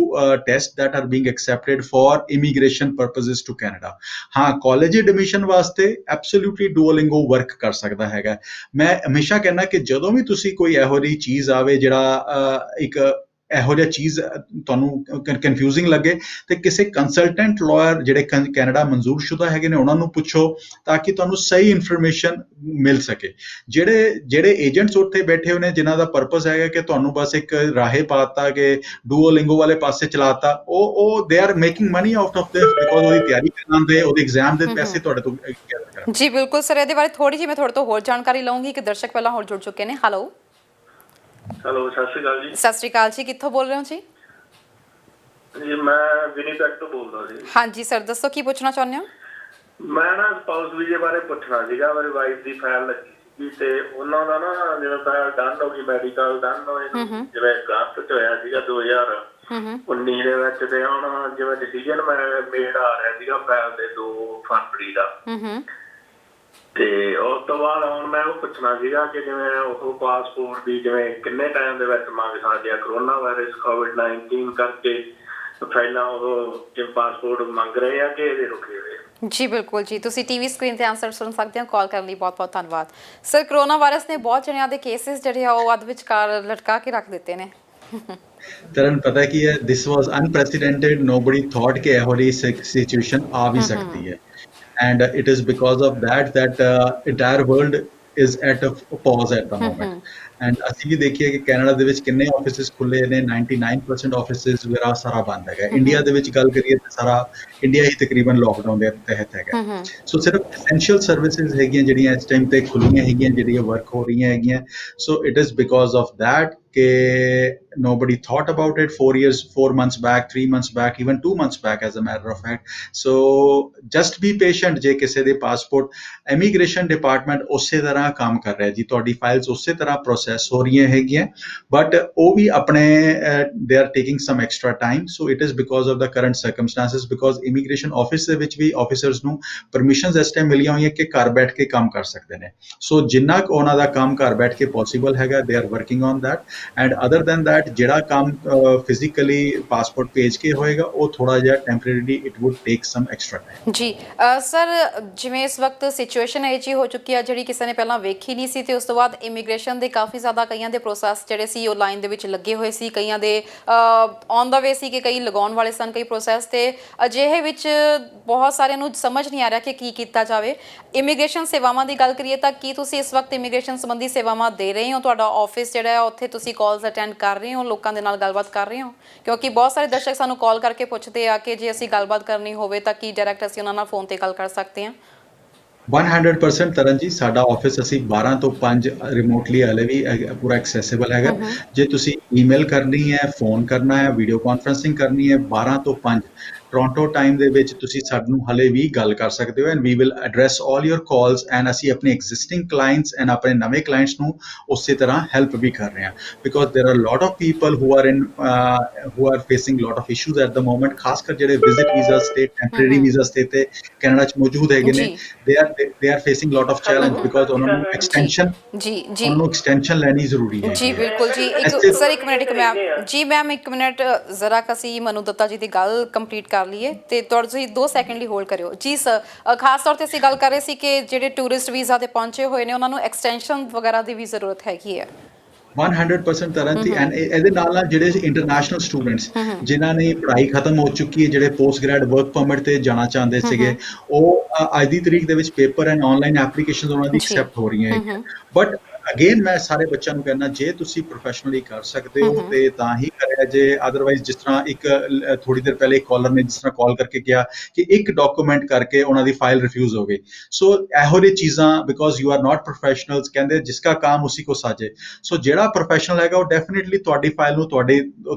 tests that are being accepted for immigration purposes to Canada. ਹਾਂ, college admission ਵਾਸਤੇ absolutely Duolingo work ਕਰ ਸਕਦਾ ਹੈਗਾ। ਮੈਂ ਹਮੇਸ਼ਾ ਕਹਿੰਦਾ ਕਿ ਜਦੋਂ ਵੀ ਤੁਸੀਂ ਕੋਈ ਇਹੋ ਜਿਹੀ ਚੀਜ਼ ਆਵੇ ਜਿਹੜਾ ਇੱਕ ਇਹੋ ਜਿਹਾ ਚੀਜ਼ ਤੁਹਾਨੂੰ ਕਨਫਿਊਜ਼ਿੰਗ ਲੱਗੇ ਤੇ ਕਿਸੇ ਕੰਸਲਟੈਂਟ ਲਾਇਰ ਜਿਹੜੇ ਕੈਨੇਡਾ ਮਨਜ਼ੂਰਸ਼ੁਦਾ ਹੈਗੇ ਨੇ ਉਹਨਾਂ ਨੂੰ ਪੁੱਛੋ ਤਾਂ ਕਿ ਤੁਹਾਨੂੰ ਸਹੀ ਇਨਫੋਰਮੇਸ਼ਨ ਮਿਲ ਸਕੇ। ਜਿਹੜੇ ਏਜੰਟਸ ਉੱਥੇ ਬੈਠੇ ਹੋਏ ਨੇ ਜਿਨ੍ਹਾਂ ਦਾ ਪਰਪਸ ਹੈਗਾ ਕਿ ਤੁਹਾਨੂੰ ਬਸ ਇੱਕ ਰਾਹੇ ਪਾਤਾ ਕਿ ਡੂਓਲਿੰਗੋ ਵਾਲੇ ਪਾਸੇ ਚਲਾਤਾ, ਉਹ they are making money out of this, because ਉਹਦੀ ਤਿਆਰੀ ਕਰਨ ਦੇ, ਉਹਦੇ ਐਗਜ਼ਾਮ ਦੇ ਪੈਸੇ ਤੁਹਾਡੇ ਤੋਂ ਗੈਦਰ ਕਰਨ। ਜੀ ਬਿਲਕੁਲ ਸਰ, ਇਹਦੇ ਬਾਰੇ ਥੋੜੀ ਜਿਹੀ ਮੈਂ ਤੁਹਾਡੇ ਤੋਂ ਹੋਰ ਜਾਣਕਾਰੀ ਲਵਾਂਗੀ। ਇੱਕ ਦਰਸ਼ਕ ਪਹਿਲਾਂ ਹੋਰ ਜੁੜ ਚੁੱਕੇ ਨੇ। ਹੈਲੋ ਹੈਲੋ, ਸਤਿ ਸ਼੍ਰੀ ਅਕਾਲ ਜੀ। ਸਤਿ ਸ਼੍ਰੀ ਅਕਾਲ ਜੀ, ਕਿੱਥੋਂ ਬੋਲ ਰਹੇ ਹੋ ਜੀ? ਜੀ ਮੈਂ ਵਿਨੀਪੈਗ ਤੋਂ ਬੋਲਦਾ ਸੀ। ਹਾਂਜੀ ਸਰ, ਦੱਸੋ ਕੀ ਪੁੱਛਣਾ ਚਾਹੁੰਦੇ ਹੋ? ਮੈਂ ਨਾ ਸਪਾਊਸ ਵੀਜ਼ੇ ਬਾਰੇ ਪੁੱਛਣਾ ਸੀਗਾ। ਮੇਰੀ ਵਾਈਫ ਦੀ ਫਾਈਲ ਲੱਗੀ ਸੀ ਤੇ ਉਹਨਾਂ ਦਾ ਨਾ ਜਿਵੇਂ ਫਾਈਲ ਡਨ ਹੋ ਗਈ, ਮੈਡੀਕਲ ਡਨ ਹੋਏ, ਜਿਵੇਂ ਅਗਸਤ 'ਚ ਹੋਇਆ ਸੀਗਾ 2019 ਦੇ ਵਿੱਚ, ਤੇ ਹੁਣ ਜਿਵੇਂ ਡਿਸੀਜਨ ਮੇਡ ਆ ਰਿਹਾ ਸੀਗਾ ਫਾਈਲ ਦੇ 2 ਫਰਵਰੀ ਦਾ, ਤੇ ਉਸ ਤੋਂ ਬਾਅਦ ਹੁਣ ਮੈਂ ਉਹ ਪੁੱਛਣਾ ਸੀਗਾ ਕਿ ਜਿਵੇਂ ਉਹ ਪਾਸਪੋਰਟ ਦੀ ਜਿਵੇਂ ਕਿੰਨੇ ਟਾਈਮ ਦੇ ਵਿੱਚ ਮੰਗ ਸਕਦੇ ਆ। ਕਰੋਨਾ ਵਾਇਰਸ COVID-19 ਕਰਕੇ ਪਹਿਲਾਂ ਉਹ ਜਿਵੇਂ ਪਾਸਪੋਰਟ ਮੰਗ ਰਹੇ ਆ ਕਿ ਇਹਦੇ ਰੁਕੇ ਹੋਏ ਆ। ਜੀ ਬਿਲਕੁਲ ਜੀ, ਤੁਸੀਂ ਟੀਵੀ ਸਕਰੀਨ ਤੇ ਆਨਸਰ ਸੁਣ ਸਕਦੇ ਹੋ। ਕਾਲ ਕਰਨ ਲਈ ਬਹੁਤ ਬਹੁਤ ਧੰਨਵਾਦ ਸਰ। ਕਰੋਨਾ ਵਾਇਰਸ ਨੇ ਬਹੁਤ ਜਣਿਆਂ ਦੇ ਕੇਸਿਸ ਜਿਹੜੇ ਆ ਉਹ ਅੱਧ ਵਿਚਕਾਰ ਲਟਕਾ ਕੇ ਰੱਖ ਦਿੱਤੇ ਨੇ। ਤਰਨ, ਪਤਾ ਕੀ ਹੈ, ਦਿਸ ਵਾਜ਼ ਅਨਪ੍ਰੈਸੀਡੈਂਟਡ, ਨੋਬਡੀ ਥੌਟ ਕਿ ਇਹੋ ਜਿਹੀ ਸਿਚੁਏਸ਼ਨ ਆ ਵੀ ਸਕਦੀ ਹੈ। And it is because of that entire world is at a pause at the moment. And ਅਸੀਂ ਵੀ ਦੇਖੀਏ ਕਿ ਕੈਨੇਡਾ ਦੇ ਵਿੱਚ ਕਿੰਨੇ ਆਫਿਸਿਸ ਖੁੱਲੇ ਨੇ, 99% ਆਫਿਸਿਸ ਵਗੈਰਾ ਸਾਰਾ ਬੰਦ ਹੈਗਾ। ਇੰਡੀਆ ਦੇ ਵਿੱਚ ਗੱਲ ਕਰੀਏ ਤਾਂ ਸਾਰਾ ਇੰਡੀਆ ਹੀ ਤਕਰੀਬਨ ਲੋਕਡਾਊਨ ਦੇ ਤਹਿਤ ਹੈਗਾ। ਸੋ ਸਿਰਫ ਐਸੈਂਸ਼ੀਅਲ ਸਰਵਿਸਿਜ਼ ਹੈਗੀਆਂ ਜਿਹੜੀਆਂ ਇਸ ਟਾਈਮ ਤੇ ਖੁੱਲੀਆਂ ਹੈਗੀਆਂ, ਜਿਹੜੀਆਂ ਵਰਕ ਹੋ ਰਹੀਆਂ ਹੈਗੀਆਂ। ਸੋ it is because of that ਕਿ nobody thought about it 4 months back, 3 months back, even 2 months back as a matter of fact. So just be patient। ਜੇ ਕਿਸੇ ਦੇ ਪਾਸਪੋਰਟ ਇਮੀਗ੍ਰੇਸ਼ਨ ਡਿਪਾਰਟਮੈਂਟ ਉਸੇ ਤਰ੍ਹਾਂ ਕੰਮ ਕਰ ਰਿਹਾ ਜੀ, ਤੁਹਾਡੀ ਫਾਈਲਸ ਉਸੇ ਤਰ੍ਹਾਂ ਪ੍ਰੋਸੈਸ ਹੋ ਰਹੀਆਂ ਹੈਗੀਆਂ, ਬਟ ਉਹ ਵੀ ਆਪਣੇ they are taking some extra time. So it is because of the current circumstances, because immigration office ਦੇ ਵਿੱਚ ਵੀ ਆਫਿਸਰਸ ਨੂੰ ਪਰਮਿਸ਼ਨਸ ਇਸ ਟਾਈਮ ਮਿਲੀਆਂ ਹੋਈਆਂ ਕਿ ਘਰ ਬੈਠ ਕੇ ਕੰਮ ਕਰ ਸਕਦੇ ਨੇ। ਸੋ ਜਿੰਨਾ ਕੁ ਉਹਨਾਂ ਦਾ ਕੰਮ ਘਰ ਬੈਠ ਕੇ ਪੋਸੀਬਲ ਹੈਗਾ, they are working on that. And other than that ਜਿਹੜਾ ਕੰਮ ਫਿਜ਼ੀਕਲੀ ਪਾਸਪੋਰਟ ਭੇਜ ਕੇ ਹੋਏਗਾ ਉਹ ਥੋੜਾ ਜਿਹਾ temporarily it would take some extra time. ਜੀ ਸਰ, ਜਿਵੇਂ ਇਸ ਵਕਤ ਸਿਚੁਏਸ਼ਨ ਇਹ ਜੀ ਹੋ ਚੁੱਕੀ ਆ ਜਿਹੜੀ ਕਿਸੇ ਨੇ ਪਹਿਲਾਂ ਵੇਖੀ ਨਹੀਂ ਸੀ, ਤੇ ਉਸ ਤੋਂ ਬਾਅਦ ਇਮੀਗ੍ਰੇਸ਼ਨ ਦੇ ਕਾਫੀ ਜ਼ਿਆਦਾ ਕਈਆਂ ਦੇ ਪ੍ਰੋਸੈਸ ਜਿਹੜੇ ਸੀ ਉਹ ਲਾਈਨ ਦੇ ਵਿੱਚ ਲੱਗੇ ਹੋਏ ਸੀ, ਕਈਆਂ ਦੇ ਔਨ ਦਾ ਵੇ ਸੀ ਕਿ ਕਈ ਲਗਾਉਣ ਵਾਲੇ ਸਨ ਕਈ ਪ੍ਰੋਸੈਸ, ਤੇ ਅਜਿਹੇ ਵਿੱਚ ਬਹੁਤ ਸਾਰਿਆਂ ਨੂੰ ਸਮਝ ਨਹੀਂ ਆ ਰਿਹਾ ਕਿ ਕੀ ਕੀਤਾ ਜਾਵੇ। ਇਮੀਗ੍ਰੇਸ਼ਨ ਸੇਵਾਵਾਂ ਦੀ ਗੱਲ ਕਰੀਏ ਤਾਂ ਕੀ ਤੁਸੀਂ ਇਸ ਵਕਤ ਇਮੀਗ੍ਰੇਸ਼ਨ ਸੰਬੰਧੀ ਸੇਵਾਵਾਂ ਦੇ ਰਹੇ ਹੋ? ਤੁਹਾਡਾ ਆਫਿਸ ਜਿਹੜਾ ਹੈ ਉੱਥੇ ਤੁਸੀਂ ਕਾਲਸ ਅਟੈਂਡ ਕਰ ਰਹੇ ਹੋ, ਲੋਕਾਂ ਦੇ ਨਾਲ ਗੱਲਬਾਤ ਕਰ ਰਹੇ ਹੋ? ਕਿਉਂਕਿ ਬਹੁਤ ਸਾਰੇ ਦਰਸ਼ਕ ਸਾਨੂੰ ਕਾਲ ਕਰਕੇ ਪੁੱਛਦੇ ਆ ਕਿ ਜੇ ਅਸੀਂ ਗੱਲਬਾਤ ਕਰਨੀ ਹੋਵੇ ਤਾਂ ਕੀ ਡਾਇਰੈਕਟ ਅਸੀਂ ਉਹਨਾਂ ਨਾਲ ਫੋਨ ਤੇ ਗੱਲ ਕਰ ਸਕਦੇ ਹਾਂ? 100% ਤਰਨ ਜੀ, ਸਾਡਾ ਆਫਿਸ ਅਸੀਂ 12 ਤੋਂ 5 ਰਿਮੋਟਲੀ ਹਲੇ ਵੀ ਪੂਰਾ ਐਕਸੈਸਿਬਲ ਹੈਗਾ। ਜੇ ਤੁਸੀਂ ਈਮੇਲ ਕਰਨੀ ਹੈ, ਫੋਨ ਕਰਨਾ ਹੈ, ਵੀਡੀਓ ਕਾਨਫਰੰਸਿੰਗ ਕਰਨੀ ਹੈ, 12 ਤੋਂ 5 ਟੋਰਾਂਟੋ ਟਾਈਮ ਦੇ ਵਿੱਚ ਤੁਸੀਂ ਸਾਨੂੰ ਹਲੇ ਵੀ ਗੱਲ ਕਰ ਸਕਦੇ ਹੋ। And we will address all your calls. And ਅਸੀਂ ਆਪਣੇ ਐਗਜ਼ਿਸਟਿੰਗ ਕਲਾਇੰਟਸ ਐਂਡ ਆਪਣੇ ਨਵੇਂ ਕਲਾਇੰਟਸ ਨੂੰ ਉਸੇ ਤਰ੍ਹਾਂ ਹੈਲਪ ਵੀ ਕਰ ਰਹੇ ਹਾਂ, ਬਿਕੋਜ਼ ਦੇਰ R lot of people who are facing lot of issues at the moment, ਖਾਸ ਕਰ ਜਿਹੜੇ ਵਿਜ਼ਿਟ ਵੀਜ਼ਾਸ ਤੇ ਟੈਂਪਰੇਰੀ ਵੀਜ਼ਾਸ ਤੇ ਕੈਨੇਡਾ 'ਚ ਮੌਜੂਦ ਹੈਗੇ ਨੇ। they are facing lot of challenge because ਉਹਨਾਂ ਨੂੰ ਐਕਸਟੈਂਸ਼ਨ ਲੈਣੀ ਜ਼ਰੂਰੀ ਹੈ। ਜੀ ਬਿਲਕੁਲ ਜੀ। ਸਰ ਇੱਕ ਮਿੰਟ ਜ਼ਰਾ ਅਸੀਂ ਮਨੂ ਦੱਤਾ ਜੀ ਦੀ ਗੱਲ ਕੰਪਲੀਟ ਕਰ ਲਈਏ ਤੇ ਤੁਸੀਂ 2 ਸੈਕਿੰਡ ਲਈ ਹੋਲਡ ਕਰਿਓ। ਜੀ ਸਰ, ਖਾਸ ਤੌਰ ਤੇ ਅਸੀਂ ਗੱਲ ਕਰ ਰਹੇ ਸੀ ਕਿ ਜਿਹੜੇ ਟੂਰਿਸਟ ਵੀਜ਼ਾ ਤੇ ਪਹੁੰਚੇ ਹੋਏ ਨੇ ਉਹਨਾਂ ਨੂੰ ਐਕਸਟੈਂਸ਼ਨ ਵਗੈਰਾ ਦੀ ਵੀ ਜ਼ਰੂਰਤ ਹੈਗੀ ਹੈ। 100% ਤਰਨ ਜੀ। ਐਂਡ ਇਹਦੇ ਨਾਲ ਜਿਹੜੇ ਇੰਟਰਨੈਸ਼ਨਲ ਸਟੂਡੈਂਟਸ ਜਿਨ੍ਹਾਂ ਨੇ ਪੜ੍ਹਾਈ ਖਤਮ ਹੋ ਚੁੱਕੀ ਹੈ, ਜਿਹੜੇ ਪੋਸਟ ਗ੍ਰੈਡ ਵਰਕ ਪਰਮਿਟ ਤੇ ਜਾਣਾ ਚਾਹੁੰਦੇ ਸੀਗੇ, ਉਹ ਅੱਜ ਦੀ ਤਰੀਕ ਦੇ ਵਿੱਚ ਪੇਪਰ ਐਂਡ ਆਨਲਾਈਨ ਐਪਲੀਕੇਸ਼ਨਸ ਉਹਨਾਂ ਦੀ ਐਕਸੈਪਟ ਹੋ ਰਹੀਆਂ ਹੈਗੀਆਂ। ਬਟ ਅਗੇਨ ਮੈਂ ਸਾਰੇ ਬੱਚਿਆਂ ਨੂੰ ਕਹਿਣਾ, ਜੇ ਤੁਸੀਂ ਪ੍ਰੋਫੈਸ਼ਨਲੀ ਕਰ ਸਕਦੇ ਹੋ ਤੇ ਤਾਂ ਹੀ ਕਰਿਆ ਜੇ, ਅਦਰਵਾਈਜ਼ ਜਿਸ ਤਰ੍ਹਾਂ ਇੱਕ ਥੋੜੀ ਦੇਰ ਪਹਿਲੇ ਇੱਕ ਕਾਲਰ ਨੇ ਜਿਸ ਤਰ੍ਹਾਂ ਕਾਲ ਕਰਕੇ ਕਿਹਾ ਕਿ ਇੱਕ ਡਾਕੂਮੈਂਟ ਕਰਕੇ ਉਹਨਾਂ ਦੀ ਫਾਈਲ ਰਿਫਿਊਜ਼ ਹੋ ਗਈ। ਸੋ ਇਹੋ ਜਿਹੀ ਚੀਜ਼ਾਂ, because you are not professionals, ਕਹਿੰਦੇ ਜਿਸਕਾ ਕੰਮ ਉਸੀ ਕੋ ਸਾਜੇ। ਸੋ ਜਿਹੜਾ ਪ੍ਰੋਫੈਸ਼ਨਲ ਹੈਗਾ ਉਹ ਡੈਫੀਨਿਟਲੀ ਤੁਹਾਡੀ ਫਾਈਲ ਨੂੰ ਤੁਹਾਡੇ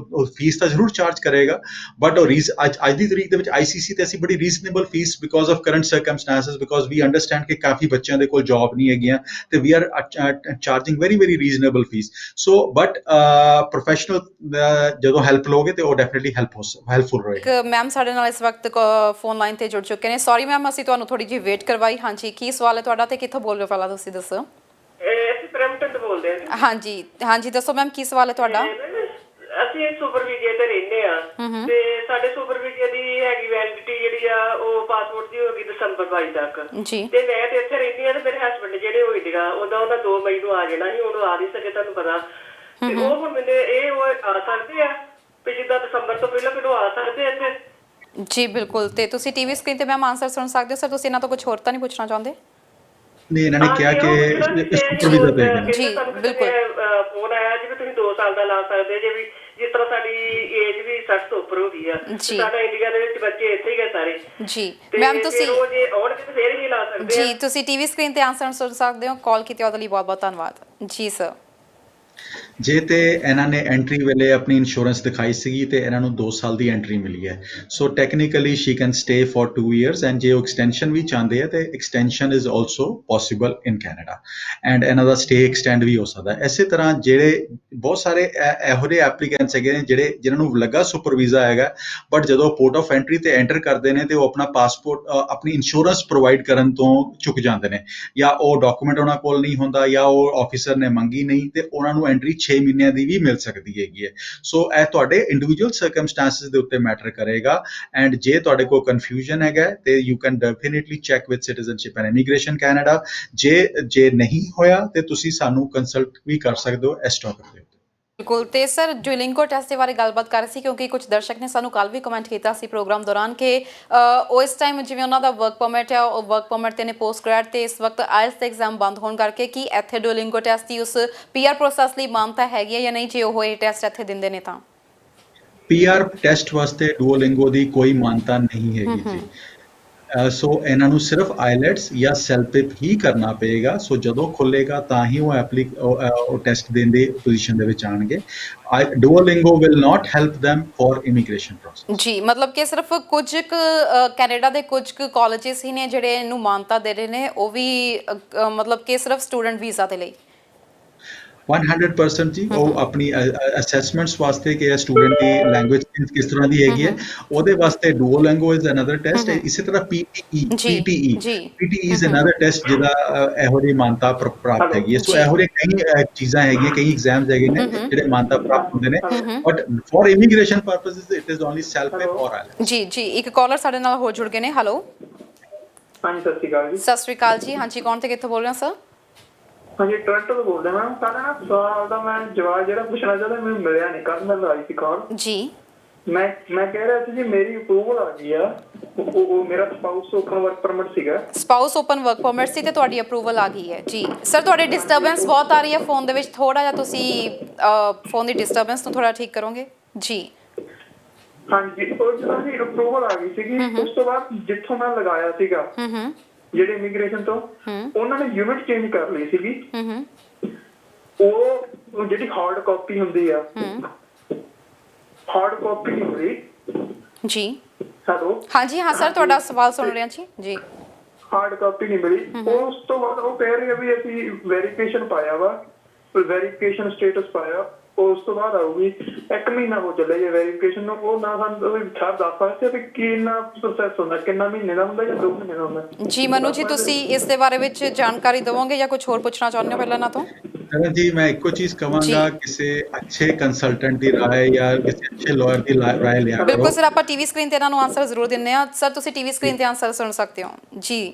ਫੀਸ ਤਾਂ ਜ਼ਰੂਰ ਚਾਰਜ ਕਰੇਗਾ, ਬਟ ਉਹ ਅੱਜ ਦੀ ਤਰੀਕ ਦੇ ਵਿੱਚ ICC ਤੇ ਅਸੀਂ ਬੜੀ reasonable fees, because of current circumstances, because we understand ਕਿ ਕਾਫੀ ਬੱਚਿਆਂ ਦੇ ਕੋਲ ਜੌਬ ਨਹੀਂ ਹੈਗੀਆਂ ਤੇ we are charging very reasonable fees. So but professional ਜਦੋਂ ਹੈਲਪ ਲਓਗੇ ਤੇ ਉਹ ਡੈਫੀਨਿਟਲੀ ਹੈਲਪਫੁਲ ਰਹੇਗਾ। ਇੱਕ ਮੈਮ ਸਾਡੇ ਨਾਲ ਇਸ ਵਕਤ ਫੋਨ ਲਾਈਨ ਤੇ ਜੁੜ ਚੁੱਕੇ ਨੇ। ਸੌਰੀ ਮੈਮ, ਅਸੀਂ ਤੁਹਾਨੂੰ ਥੋੜੀ ਜਿਹੀ ਵੇਟ ਕਰਵਾਈ। ਹਾਂਜੀ, ਕੀ ਸਵਾਲ ਹੈ ਤੁਹਾਡਾ ਤੇ ਕਿੱਥੋਂ ਬੋਲ ਰਹੇ ਹੋ, ਪਹਿਲਾਂ ਤੁਸੀਂ ਦੱਸੋ। ਅਸੀਂ ਬਰੈਂਪਟਨ ਤੋਂ ਬੋਲਦੇ ਹਾਂ। ਹਾਂਜੀ ਦੱਸੋ ਮੈਮ, ਕੀ ਸਵਾਲ ਹੈ ਤੁਹਾਡਾ। ਅਸੀਂ ਸੁਪਰਵੀਜ਼ੀਆ ਤੇ ਰਹਿੰਦੇ ਆ ਤੇ ਸਾਡੇ ਸੁਪਰਵੀਜ਼ੀਆ ਦੀ ਹੈਗੀ ਵੈਲਿਡਿਟੀ ਜਿਹੜੀ ਆ ਉਹ ਪਾਸਪੋਰਟ ਦੀ ਹੋਗੀ ਦਸੰਬਰ 22 ਤੱਕ ਜੀ। ਤੇ ਮੈਂ ਤੇ ਇੱਥੇ ਰਹਿੰਦੀ ਆ ਤੇ ਮੇਰੇ ਹਸਬੰਡ ਜਿਹੜੇ ਉਹ ਇੰਡੀਆ ਉਹਨਾਂ 2 ਮਈ ਨੂੰ ਆ ਜਾਣਾ ਸੀ, ਉਹਨੂੰ ਆ ਨਹੀਂ ਸਕੇ ਤੁਹਾਨੂੰ ਪਤਾ। ਤੇ ਉਹ ਹੁਣ ਮੈਨੂੰ ਇਹ ਉਹ ਆ ਸਕਦੇ ਆ ਵੀ ਜਿੱਦਾਂ ਦਸੰਬਰ ਤੋਂ ਪਹਿਲਾਂ ਮੈਨੂੰ ਆ ਸਕਦੇ ਇੱਥੇ। ਜੀ ਬਿਲਕੁਲ, ਤੇ ਤੁਸੀਂ ਟੀਵੀ ਸਕਰੀਨ ਤੇ ਮੈਮ ਆਨਸਰ ਸੁਣ ਸਕਦੇ ਹੋ। ਸਰ ਤੁਸੀਂ ਇਹਨਾਂ ਤੋਂ ਕੁਝ ਹੋਰ ਤਾਂ ਨਹੀਂ ਪੁੱਛਣਾ ਚਾਹੁੰਦੇ। ਨਹੀਂ, ਇਹਨਾਂ ਨੇ ਕਿਹਾ ਕਿ ਸੁਪਰਵਾਈਜ਼ਰ ਦੇਗਾ। ਜੀ ਬਿਲਕੁਲ, ਫੋਨ ਆਇਆ ਜਿਵੇਂ ਤੁਸੀਂ 2 ਸਾਲ ਦਾ ਲਾ ਸਕਦੇ ਜੇ, ਵੀ ਜਿਸ ਤਰ੍ਹਾਂ ਸਾਡੀ ਏਜ ਵੀ 60 ਤੋਂ ਉੱਪਰ ਹੋ ਗਈ ਆ, ਸਾਡਾ ਇੰਡੀਆ ਦੇ ਵਿੱਚ ਬੱਚੇ ਇੱਥੇ ਹੀ ਗਏ ਸਾਰੇ। ਜੀ ਮੈਮ, ਤੁਸੀਂ ਉਹ ਜੇ ਆਉਣਗੇ ਤਾਂ ਫੇਰ ਹੀ ਲਾ ਸਕਦੇ ਜੀ ਤੁਸੀਂ ਟੀਵੀ ਸਕਰੀਨ ਤੇ ਆਨਸਰ ਸੁਣ ਸਕਦੇ ਹੋ। ਕਾਲ ਕੀਤੀ ਉਹਦੇ ਲਈ ਬਹੁਤ ਬਹੁਤ ਧੰਨਵਾਦ ਜੀ ਸਰ। ਜੇ ਤੇ ਇਹਨਾਂ ਨੇ ਐਂਟਰੀ ਵੇਲੇ ਆਪਣੀ ਇੰਸ਼ੋਰੈਂਸ ਦਿਖਾਈ ਸੀਗੀ ਤੇ ਇਹਨਾਂ ਨੂੰ 2 ਸਾਲ ਦੀ ਐਂਟਰੀ ਮਿਲੀ ਹੈ। So technically she can stay for 2 years, and ਜੇ ਉਹ ਐਕਸਟੈਂਸ਼ਨ ਵੀ ਚਾਹੁੰਦੇ ਆ ਤੇ extension is also possible in Canada, and ਇਹਨਾਂ ਦਾ ਸਟੇ ਐਕਸਟੈਂਡ ਵੀ ਹੋ ਸਕਦਾ ਹੈ। ਇਸੇ ਤਰ੍ਹਾਂ ਜਿਹੜੇ ਬਹੁਤ ਸਾਰੇ ਇਹੋ ਜਿਹੇ ਐਪਲੀਕੈਂਟਸ ਹੈਗੇ ਨੇ ਜਿਨ੍ਹਾਂ ਨੂੰ ਲੱਗਾ ਸੁਪਰ ਵੀਜ਼ਾ ਹੈਗਾ, ਬਟ ਜਦੋਂ ਪੋਰਟ ਆਫ ਐਂਟਰੀ ਤੇ ਐਂਟਰ ਕਰਦੇ ਨੇ ਤੇ ਉਹ ਆਪਣਾ ਪਾਸਪੋਰਟ ਆਪਣੀ ਇੰਸ਼ੋਰੈਂਸ ਪ੍ਰੋਵਾਈਡ ਕਰਨ ਤੋਂ ਚੁੱਕ ਜਾਂਦੇ ਨੇ, ਜਾਂ ਉਹ ਡਾਕੂਮੈਂਟ ਉਹਨਾਂ ਕੋਲ ਨਹੀਂ ਹੁੰਦਾ, ਜਾਂ ਉਹ ਆਫੀਸਰ ਨੇ ਮੰਗੀ ਨਹੀਂ, ਤੇ ਉਹਨਾਂ ਨੂੰ ਐਂਟਰੀ 6 ਮਹੀਨਿਆਂ ਦੀ ਵੀ ਮਿਲ ਸਕਦੀ ਹੈਗੀ ਹੈ। ਸੋ ਇਹ ਤੁਹਾਡੇ ਇੰਡੀਵਿਜੂਅਲ ਸਰਕਮਸਟੈਂਸਸ ਦੇ ਉੱਤੇ ਮੈਟਰ ਕਰੇਗਾ, ਐਂਡ ਜੇ ਤੁਹਾਡੇ ਕੋਲ ਕਨਫਿਊਜ਼ਨ ਹੈਗਾ ਤੇ you can definitely check with citizenship and immigration Canada. ਜੇ ਨਹੀਂ ਹੋਇਆ ਤੇ ਤੁਸੀਂ ਸਾਨੂੰ ਕੰਸਲਟ ਵੀ ਕਰ ਸਕਦੇ ਹੋ ਇਸ ਟੌਪਿਕ ਤੇ। ਬਿਲਕੁਲ, ਤੇ ਸਰ ਡੁਓਲਿੰਗੋ ਟੈਸਟ ਦੇ ਬਾਰੇ ਗੱਲਬਾਤ ਕਰ ਰਹੇ ਸੀ, ਕਿਉਂਕਿ ਕੁਝ ਦਰਸ਼ਕ ਨੇ ਸਾਨੂੰ ਕੱਲ ਵੀ ਕਮੈਂਟ ਕੀਤਾ ਸੀ ਪ੍ਰੋਗਰਾਮ ਦੌਰਾਨ ਕਿ ਉਹ ਇਸ ਟਾਈਮ ਜਿਵੇਂ ਉਹਨਾਂ ਦਾ ਵਰਕ ਪਰਮਿਟ ਹੈ, ਉਹ ਵਰਕ ਪਰਮਿਟ ਤੇ ਨੇ ਪੋਸਟ ਗ੍ਰੈਡ, ਤੇ ਇਸ ਵਕਤ ਆਇਲਸ ਦਾ ਐਗਜ਼ਾਮ ਬੰਦ ਹੋਣ ਕਰਕੇ ਕੀ ਇੱਥੇ ਡੁਓਲਿੰਗੋ ਟੈਸਟ ਦੀ ਉਸ PR ਪ੍ਰੋਸੈਸ ਲਈ ਮਾਨਤਾ ਹੈਗੀ ਹੈ ਜਾਂ ਨਹੀਂ, ਜੇ ਉਹ ਇਹ ਟੈਸਟ ਇੱਥੇ ਦਿੰਦੇ ਨੇ ਤਾਂ। PR ਟੈਸਟ ਵਾਸਤੇ ਡੂਓਲਿੰਗੋ ਦੀ ਕੋਈ ਮਾਨਤਾ ਨਹੀਂ ਹੈਗੀ ਜੀ। ਸੋ ਇਹਨਾਂ ਨੂੰ ਸਿਰਫ ਆਈਲੈਟਸ ਜਾਂ ਸੈਲਪਿਪ ਹੀ ਕਰਨਾ ਪਏਗਾ। ਸੋ ਜਦੋਂ ਖੁੱਲੇਗਾ ਤਾਂ ਹੀ ਉਹ ਟੈਸਟ ਦੇਣ ਦੀ ਪੋਜੀਸ਼ਨ ਦੇ ਵਿੱਚ ਆਣਗੇ। Duolingo will not help them for immigration process. ਜੀ, ਮਤਲਬ ਕਿ ਸਿਰਫ ਕੁਝ ਕੈਨੇਡਾ ਦੇ ਕੁਝ ਕਾਲਜਸ ਹੀ ਨੇ ਜਿਹੜੇ ਇਹਨੂੰ ਮਾਨਤਾ ਦੇ ਰਹੇ ਨੇ, ਉਹ ਵੀ ਮਤਲਬ ਕਿ ਸਿਰਫ ਸਟੂਡੈਂਟ ਵੀਜ਼ਾ ਦੇ ਲਈ। 100% ਜੀ, ਉਹ ਆਪਣੀ ਅਸੈਸਮੈਂਟਸ ਵਾਸਤੇ ਕਿ ਸਟੂਡੈਂਟ ਦੀ ਲੈਂਗੁਏਜ ਕਿਸ ਤਰ੍ਹਾਂ ਦੀ ਹੈਗੀ ਹੈ, ਉਹਦੇ ਵਾਸਤੇ ਡੂਓਲਿੰਗੋ ਇਜ਼ ਅਨਦਰ ਟੈਸਟ। ਇਸੇ ਤਰ੍ਹਾਂ PTE ਇਜ਼ ਅਨਦਰ ਟੈਸਟ ਜਿਹਦਾ ਇਹੋ ਜਿਹੀ ਮਾਨਤਾ ਪ੍ਰਾਪਤ ਹੈਗੀ ਹੈ। ਸੋ ਇਹੋ ਜਿਹੇ ਕਈ ਚੀਜ਼ਾਂ ਹੈਗੀਆਂ, ਕਈ ਐਗਜ਼ਾਮਸ ਹੈਗੇ ਨੇ ਜਿਹੜੇ ਮਾਨਤਾ ਪ੍ਰਾਪਤ ਹੁੰਦੇ ਨੇ, but for immigration purposes it is only CELPIP or IELTS. ਜੀ ਇੱਕ ਕਾਲਰ ਸਾਡੇ ਨਾਲ ਹੋਰ ਜੁੜ ਗਏ ਨੇ। ਹੈਲੋ, ਹਾਂਜੀ ਸਤਿ ਸ਼੍ਰੀ ਅਕਾਲ ਜੀ। ਸਤਿ ਸ਼੍ਰੀ ਅਕਾਲ ਜੀ। ਹਾਂਜੀ, ਕੌਣ ਤੇ ਕਿੱਥੋਂ ਬੋਲ ਰਹੇ ਹੋ ਸਰ। ਹਾਂਜੀ ਟੋਰਾਂਟੋ ਤੋਂ ਬੋਲਦਾ ਮੈਂ। ਸਾਡਾ ਨਾ ਸਵਾਲ ਦਾ ਮੈਂ ਜਵਾਬ ਜਿਹੜਾ ਪੁੱਛਣਾ ਚਾਹੁੰਦਾ ਮੈਨੂੰ ਮਿਲਿਆ ਨਹੀਂ, ਕੱਲ ਮੈਂ ਲਾਈ ਸੀ ਕਾਲ ਜੀ। ਮੈਂ ਕਹਿ ਰਿਹਾ ਸੀ ਜੀ ਮੇਰੀ ਅਪਰੂਵਲ ਆ ਗਈ ਆ, ਉਹ ਮੇਰਾ ਸਪਾਊਸ ਓਪਨ ਵਰਕ ਪਰਮਿਟ ਸੀਗਾ। ਸਪਾਊਸ ਓਪਨ ਵਰਕ ਪਰਮਿਟ ਸੀ ਤੇ ਤੁਹਾਡੀ ਅਪਰੂਵਲ ਆ ਗਈ ਹੈ ਜੀ। ਸਰ ਤੁਹਾਡੇ ਡਿਸਟਰਬੈਂਸ ਬਹੁਤ ਆ ਰਹੀ ਹੈ ਫੋਨ ਦੇ ਵਿੱਚ, ਥੋੜਾ ਜਿਹਾ ਤੁਸੀਂ ਫੋਨ ਦੀ ਡਿਸਟਰਬੈਂਸ ਨੂੰ ਥੋੜਾ ਠੀਕ ਕਰੋਗੇ ਜੀ। ਹਾਂਜੀ, ਉਹ ਜਦੋਂ ਜੀ ਅਪਰੂਵਲ ਆ ਗਈ ਸੀਗੀ, ਉਸ ਤੋਂ ਬਾਅਦ ਜਿੱਥੋਂ ਮੈਂ ਲਗਾਇਆ ਸੀਗਾ ਜਿਹੜੇ ਇਮੀਗ੍ਰੇਸ਼ਨ ਤੋਂ, ਉਹਨਾਂ ਨੇ ਯੂਨਿਟ ਚੇਂਜ ਕਰ ਲਈ ਸੀਗੀ। ਉਹ ਜਿਹੜੀ ਹਾਰਡ ਕਾਪੀ ਹੁੰਦੀ ਆ, ਹਾਰਡ ਕਾਪੀ ਨਹੀਂ ਮਿਲੀ ਜੀ। ਹੈਲੋ, ਹਾਂਜੀ ਹਾਂ ਸਰ, ਤੁਹਾਡਾ ਸਵਾਲ ਸੁਣ ਰਹੇ ਹਾਂ ਜੀ। ਹਾਰਡ ਕਾਪੀ ਨਹੀਂ ਮਿਲੀ। ਉਸ ਤੋਂ ਬਾਅਦ ਉਹ ਕਹਿ ਰਹੇ ਆ ਵੀ ਅਸੀਂ ਵੈਰੀਫਿਕੇਸ਼ਨ ਪਾਇਆ ਵਾ, ਵੈਰੀਫਿਕੇਸ਼ਨ ਸਟੇਟਸ ਪਾਇਆ, ਉਸ ਤੋਂ ਬਾਅਦ ਆਊਗੀ। 1 ਮਹੀਨਾ ਹੋ ਚੱਲਿਆ ਜੇ ਵੈਰੀਫਿਕੇਸ਼ਨ ਨੂੰ। ਉਹ ਨਾ ਸਾਨੂੰ ਸਰ ਦੱਸ ਸਕਦੇ ਵੀ ਕਿੰਨਾ ਪ੍ਰੋਸੈਸ ਹੁੰਦਾ, ਕਿੰਨਾ ਮਹੀਨੇ ਦਾ ਹੁੰਦਾ ਜਾਂ 2 ਮਹੀਨੇ ਦਾ ਹੁੰਦਾ। ਜੀ ਮਨੂ ਜੀ, ਤੁਸੀਂ ਇਸ ਦੇ ਬਾਰੇ ਵਿੱਚ ਜਾਣਕਾਰੀ ਦੇਵੋਗੇ ਜਾਂ ਕੁਝ ਹੋਰ ਪੁੱਛਣਾ ਚਾਹੁੰਦੇ ਹੋ ਪਹਿਲਾਂ ਨਾ ਤੋਂ। ਜੀ ਮੈਂ ਇੱਕੋ ਚੀਜ਼ ਕਹਾਂਗਾ, ਕਿਸੇ ਅੱਛੇ ਕੰਸਲਟੈਂਟ ਦੀ ਰਾਏ ਜਾਂ ਕਿਸੇ ਅੱਛੇ ਲਾਇਰ ਦੀ ਰਾਏ ਲਿਆ ਕਰੋ। ਬਿਲਕੁਲ ਸਰ, ਆਪਾਂ ਟੀਵੀ ਸਕਰੀਨ ਤੇ ਇਹਨਾਂ ਨੂੰ ਆਨਸਰ ਜ਼ਰੂਰ ਦਿੰਦੇ ਹਾਂ। ਸਰ ਤੁਸੀਂ ਟੀਵੀ ਸਕਰੀਨ ਤੇ ਆਨਸਰ ਸੁਣ ਸਕਦੇ ਹੋ ਜੀ।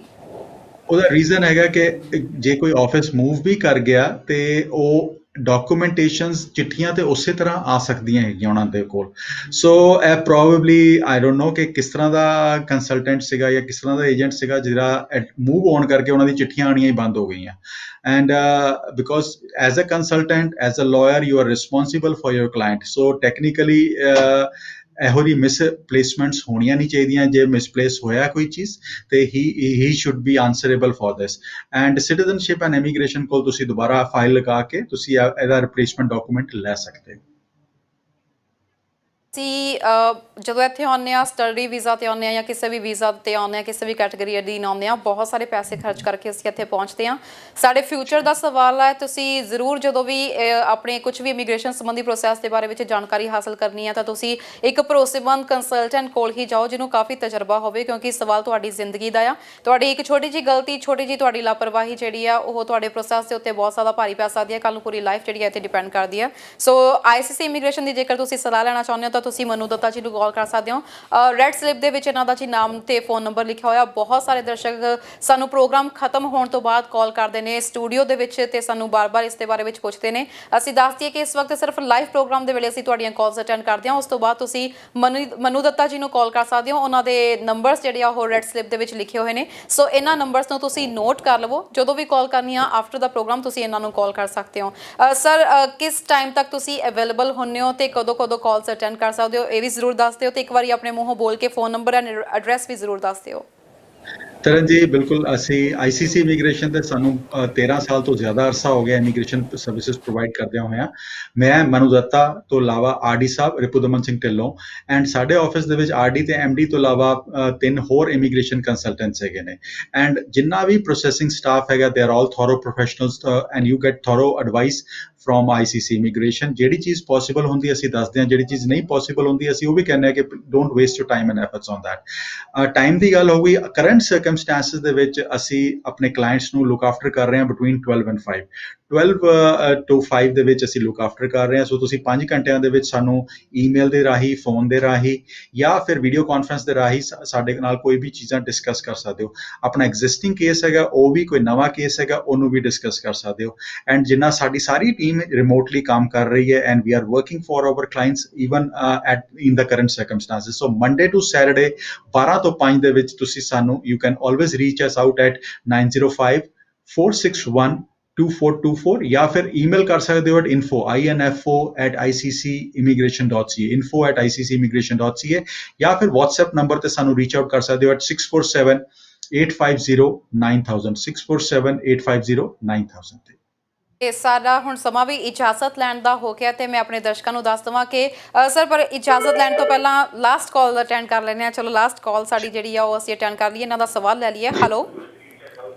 ਉਹਦਾ ਰੀਜ਼ਨ ਹੈਗਾ ਕਿ ਜੇ ਕੋਈ ਆਫਿਸ ਮੂਵ ਵੀ ਕਰ ਗਿਆ ਤੇ ਉਹ ਡਾਕੂਮੈਂਟੇਸ਼ਨਸ ਚਿੱਠੀਆਂ ਤੇ ਉਸੇ ਤਰ੍ਹਾਂ ਆ ਸਕਦੀਆਂ ਹੈਗੀਆਂ ਉਹਨਾਂ ਦੇ ਕੋਲ। ਸੋ ਇਹ ਪ੍ਰੋਬੇਬਲੀ ਆਈ ਡੋਂਟ ਨੋ ਕਿ ਕਿਸ ਤਰ੍ਹਾਂ ਦਾ ਕੰਸਲਟੈਂਟ ਸੀਗਾ ਜਾਂ ਕਿਸ ਤਰ੍ਹਾਂ ਦਾ ਏਜੰਟ ਸੀਗਾ ਜਿਹੜਾ ਮੂਵ ਔਨ ਕਰਕੇ ਉਹਨਾਂ ਦੀ ਚਿੱਠੀਆਂ ਆਉਣੀਆਂ ਹੀ ਬੰਦ ਹੋ ਗਈਆਂ। And because as a consultant, as a lawyer, you are responsible for your client. So technically ਇਹੋ ਜਿਹੀ ਮਿਸਪਲੇਸਮੈਂਟਸ ਹੋਣੀਆਂ ਨਹੀਂ ਚਾਹੀਦੀਆਂ। ਜੇ ਮਿਸਪਲੇਸ ਹੋਇਆ ਕੋਈ ਚੀਜ਼ ਤੇ he should be answerable for this. And citizenship and immigration ਕੋਲ ਤੁਸੀਂ ਦੁਬਾਰਾ ਫਾਈਲ ਲਗਾ ਕੇ ਤੁਸੀਂ ਇਹਦਾ ਰਿਪਲੇਸਮੈਂਟ ਡਾਕੂਮੈਂਟ ਲੈ ਸਕਦੇ ਹੋ। ਅਸੀਂ ਜਦੋਂ ਇੱਥੇ ਆਉਂਦੇ ਹਾਂ ਸਟੱਡੀ ਵੀਜ਼ਾ ਤੇ ਆਉਂਦੇ ਹਾਂ ਜਾਂ ਕਿਸੇ ਵੀ ਵੀਜ਼ਾ ਤੇ ਆਉਂਦੇ ਹਾਂ, ਕਿਸੇ ਵੀ ਕੈਟਾਗਰੀ ਅਧੀਨ ਆਉਂਦੇ ਹਾਂ, ਬਹੁਤ ਸਾਰੇ ਪੈਸੇ ਖਰਚ ਕਰਕੇ ਅਸੀਂ ਇੱਥੇ ਪਹੁੰਚਦੇ ਹਾਂ। ਸਾਡੇ ਫਿਊਚਰ ਦਾ ਸਵਾਲ ਹੈ। ਤੁਸੀਂ ਜ਼ਰੂਰ ਜਦੋਂ ਵੀ ਆਪਣੇ ਕੁਝ ਵੀ ਇਮੀਗ੍ਰੇਸ਼ਨ ਸੰਬੰਧੀ ਪ੍ਰੋਸੈਸ ਦੇ ਬਾਰੇ ਵਿੱਚ ਜਾਣਕਾਰੀ ਹਾਸਲ ਕਰਨੀ ਹੈ ਤਾਂ ਤੁਸੀਂ ਇੱਕ ਭਰੋਸੇਮੰਦ ਕੰਸਲਟੈਂਟ ਕੋਲ ਹੀ ਜਾਓ ਜਿਹਨੂੰ ਕਾਫੀ ਤਜਰਬਾ ਹੋਵੇ, ਕਿਉਂਕਿ ਸਵਾਲ ਤੁਹਾਡੀ ਜ਼ਿੰਦਗੀ ਦਾ ਆ। ਤੁਹਾਡੀ ਇੱਕ ਛੋਟੀ ਜਿਹੀ ਗਲਤੀ, ਛੋਟੀ ਜਿਹੀ ਤੁਹਾਡੀ ਲਾਪਰਵਾਹੀ ਜਿਹੜੀ ਆ ਉਹ ਤੁਹਾਡੇ ਪ੍ਰੋਸੈਸ ਦੇ ਉੱਤੇ ਬਹੁਤ ਜ਼ਿਆਦਾ ਭਾਰੀ ਪੈ ਸਕਦੀ ਹੈ। ਕੱਲ੍ਹ ਨੂੰ ਪੂਰੀ ਲਾਈਫ ਜਿਹੜੀ ਹੈ ਇੱਥੇ ਡਿਪੈਂਡ ਕਰਦੀ ਹੈ। ਸੋ ICC ਇਮੀਗ੍ਰੇਸ਼ਨ ਦੀ ਜੇਕਰ ਤੁਸੀਂ ਸਲਾਹ ਲੈਣਾ ਚਾਹੁੰਦੇ ਹੋ ਤਾਂ ਤੁਸੀਂ ਮਨੂ ਦੱਤਾ ਜੀ ਨੂੰ ਕਾਲ ਕਰ ਸਕਦੇ ਹੋ। ਰੈੱਡ ਸਲਿੱਪ ਦੇ ਵਿੱਚ ਇਹਨਾਂ ਦਾ ਜੀ ਨਾਮ ਤੇ ਫੋਨ ਨੰਬਰ ਲਿਖਿਆ ਹੋਇਆ। ਬਹੁਤ ਸਾਰੇ ਦਰਸ਼ਕ ਸਾਨੂੰ ਪ੍ਰੋਗਰਾਮ ਖਤਮ ਹੋਣ ਤੋਂ ਬਾਅਦ ਕਾਲ ਕਰਦੇ ਨੇ ਸਟੂਡੀਓ ਦੇ ਵਿੱਚ ਤੇ ਸਾਨੂੰ ਬਾਰ-ਬਾਰ ਇਸ ਦੇ ਬਾਰੇ ਵਿੱਚ ਪੁੱਛਦੇ ਨੇ। ਅਸੀਂ ਦੱਸ ਦਈਏ ਕਿ ਇਸ ਵਕਤ ਸਿਰਫ ਲਾਈਵ ਪ੍ਰੋਗਰਾਮ ਦੇ ਵੇਲੇ ਅਸੀਂ ਤੁਹਾਡੀਆਂ ਕਾਲਸ ਅਟੈਂਡ ਕਰਦੇ ਹਾਂ। ਉਸ ਤੋਂ ਬਾਅਦ ਤੁਸੀਂ ਮਨੂ ਦੱਤਾ ਜੀ ਨੂੰ ਕਾਲ ਕਰ ਸਕਦੇ ਹੋ। ਉਹਨਾਂ ਦੇ ਨੰਬਰਸ ਜਿਹੜੇ ਆ ਉਹ ਰੈੱਡ ਸਲਿੱਪ ਦੇ ਵਿੱਚ ਲਿਖੇ ਹੋਏ ਨੇ। ਸੋ ਇਹਨਾਂ ਨੰਬਰਸ ਨੂੰ ਤੁਸੀਂ ਨੋਟ ਕਰ ਲਵੋ। ਜਦੋਂ ਵੀ ਕਾਲ ਕਰਨੀ ਆ ਆਫਟਰ ਦਾ ਪ੍ਰੋਗਰਾਮ ਤੁਸੀਂ ਇਹਨਾਂ ਨੂੰ ਕਾਲ ਕਰ ਸਕਦੇ ਹੋ। ਸਰ ਕਿਸ ਟਾਈਮ ਤੱਕ ਤੁਸੀਂ ਅਵੇਲੇਬਲ ਹੁੰਦੇ ਹੋ ਤੇ ਕਦੋਂ ਕਾਲਸ ਅਟੈਂਡ ਕਰ ਸਕਦੇ ਹੋ, ਇਹ ਵੀ ਜ਼ਰੂਰ ਦੱਸ ਦਿਓ। ਤੇ ਇੱਕ ਵਾਰੀ ਆਪਣੇ ਮੂੰਹੋਂ ਬੋਲ ਕੇ ਫੋਨ ਨੰਬਰ ਐਂਡ ਐਡਰੈਸ ਵੀ ਜ਼ਰੂਰ ਦੱਸ ਦਿਓ। ਤਰਨ ਜੀ ਬਿਲਕੁਲ, ਅਸੀਂ ICC ਇਮੀਗ੍ਰੇਸ਼ਨ ਤੇ ਸਾਨੂੰ 13 ਸਾਲ ਤੋਂ ਜ਼ਿਆਦਾ ਅਰਸਾ ਹੋ ਗਿਆ ਇਮੀਗ੍ਰੇਸ਼ਨ ਸਰਵਿਸਿਜ਼ ਪ੍ਰੋਵਾਈਡ ਕਰਦਿਆਂ ਹੋਇਆਂ। ਮੈਂ ਮਨੂ ਦੱਤਾ ਤੋਂ ਇਲਾਵਾ RD Sahib Ripudaman Singh Dhillon and ਸਾਡੇ ਆਫਿਸ ਦੇ ਵਿੱਚ RD ਤੇ MD ਤੋਂ ਇਲਾਵਾ 3 ਹੋਰ ਇਮੀਗ੍ਰੇਸ਼ਨ ਕੰਸਲਟੈਂਟਸ ਹੈਗੇ ਨੇ। ਐਂਡ ਜਿੰਨਾ ਵੀ ਪ੍ਰੋਸੈਸਿੰਗ ਸਟਾਫ ਹੈਗਾ they are all thorough professionals and you get thorough advice from ICC immigration. ਜਿਹੜੀ ਚੀਜ਼ ਪੋਸੀਬਲ ਹੁੰਦੀ ਅਸੀਂ ਦੱਸਦੇ ਹਾਂ, ਜਿਹੜੀ ਚੀਜ਼ ਨਹੀਂ ਪੋਸੀਬਲ ਹੁੰਦੀ ਅਸੀਂ ਉਹ ਵੀ ਕਹਿੰਦੇ ਹਾਂ ਕਿ don't waste your time and efforts on that. Time ਦੀ ਗੱਲ ਹੋ ਗਈ, ਕਰੰਟ ਸਰਕਮਸਟੈਂਸਿਸ ਦੇ ਵਿੱਚ ਅਸੀਂ ਆਪਣੇ ਕਲਾਇੰਟਸ ਨੂੰ ਲੁੱਕ ਆਫਟਰ ਕਰ ਰਹੇ ਹਾਂ ਬਿਟਵੀਨ 12 ਐਂਡ 5। 12 to 5 ਦੇ ਵਿੱਚ ਅਸੀਂ ਲੁੱਕ ਆਫਟਰ ਕਰ ਰਹੇ ਹਾਂ। ਸੋ ਤੁਸੀਂ 5 ਘੰਟਿਆਂ ਦੇ ਵਿੱਚ ਸਾਨੂੰ ਈਮੇਲ ਦੇ ਰਾਹੀਂ, ਫੋਨ ਦੇ ਰਾਹੀਂ ਜਾਂ ਫਿਰ ਵੀਡੀਓ ਕਾਨਫਰੰਸ ਦੇ ਰਾਹੀਂ ਸਾਡੇ ਨਾਲ ਕੋਈ ਵੀ ਚੀਜ਼ਾਂ ਡਿਸਕਸ ਕਰ ਸਕਦੇ ਹੋ। ਆਪਣਾ ਐਗਜ਼ਿਸਟਿੰਗ ਕੇਸ ਹੈਗਾ ਉਹ ਵੀ, ਕੋਈ ਨਵਾਂ ਕੇਸ ਹੈਗਾ ਉਹਨੂੰ ਵੀ ਡਿਸਕਸ ਕਰ ਸਕਦੇ ਹੋ। ਐਂਡ ਜਿੰਨਾ ਸਾਡੀ ਸਾਰੀ ਟੀਮ ਰਿਮੋਟਲੀ ਕੰਮ ਕਰ ਰਹੀ ਹੈ and we are working for our clients even in the current circumstances. So Monday to Saturday 12 ਤੋਂ 5 ਦੇ ਵਿੱਚ ਤੁਸੀਂ ਸਾਨੂੰ you can always reach us out at 9054612424 ਜਾਂ ਫਿਰ ਈਮੇਲ ਕਰ ਸਕਦੇ ਹੋ at info@iccc.immigration.ca info@iccc.immigration.ca ਜਾਂ ਫਿਰ WhatsApp ਨੰਬਰ ਤੇ ਸਾਨੂੰ ਰੀਚ ਆਊਟ ਕਰ ਸਕਦੇ ਹੋ at 6478509000 6478509000 ਤੇ। ਸਾਡਾ ਹੁਣ ਸਮਾਂ ਵੀ ਇਜਾਜ਼ਤ ਲੈਣ ਦਾ ਹੋ ਗਿਆ ਤੇ ਮੈਂ ਆਪਣੇ ਦਰਸ਼ਕਾਂ ਨੂੰ ਦੱਸ ਦੇਵਾਂ ਕਿ ਸਰ ਪਰ ਇਜਾਜ਼ਤ ਲੈਣ ਤੋਂ ਪਹਿਲਾਂ ਲਾਸਟ ਕਾਲ ਅਟੈਂਡ ਕਰ ਲੈਂਦੇ ਹਾਂ। ਚਲੋ ਲਾਸਟ ਕਾਲ ਸਾਡੀ ਜਿਹੜੀ ਆ ਉਹ ਅਸੀਂ ਅਟੈਂਡ ਕਰ ਲਈਏ, ਇਹਨਾਂ ਦਾ ਸਵਾਲ ਲੈ ਲਈਏ। ਹੈਲੋ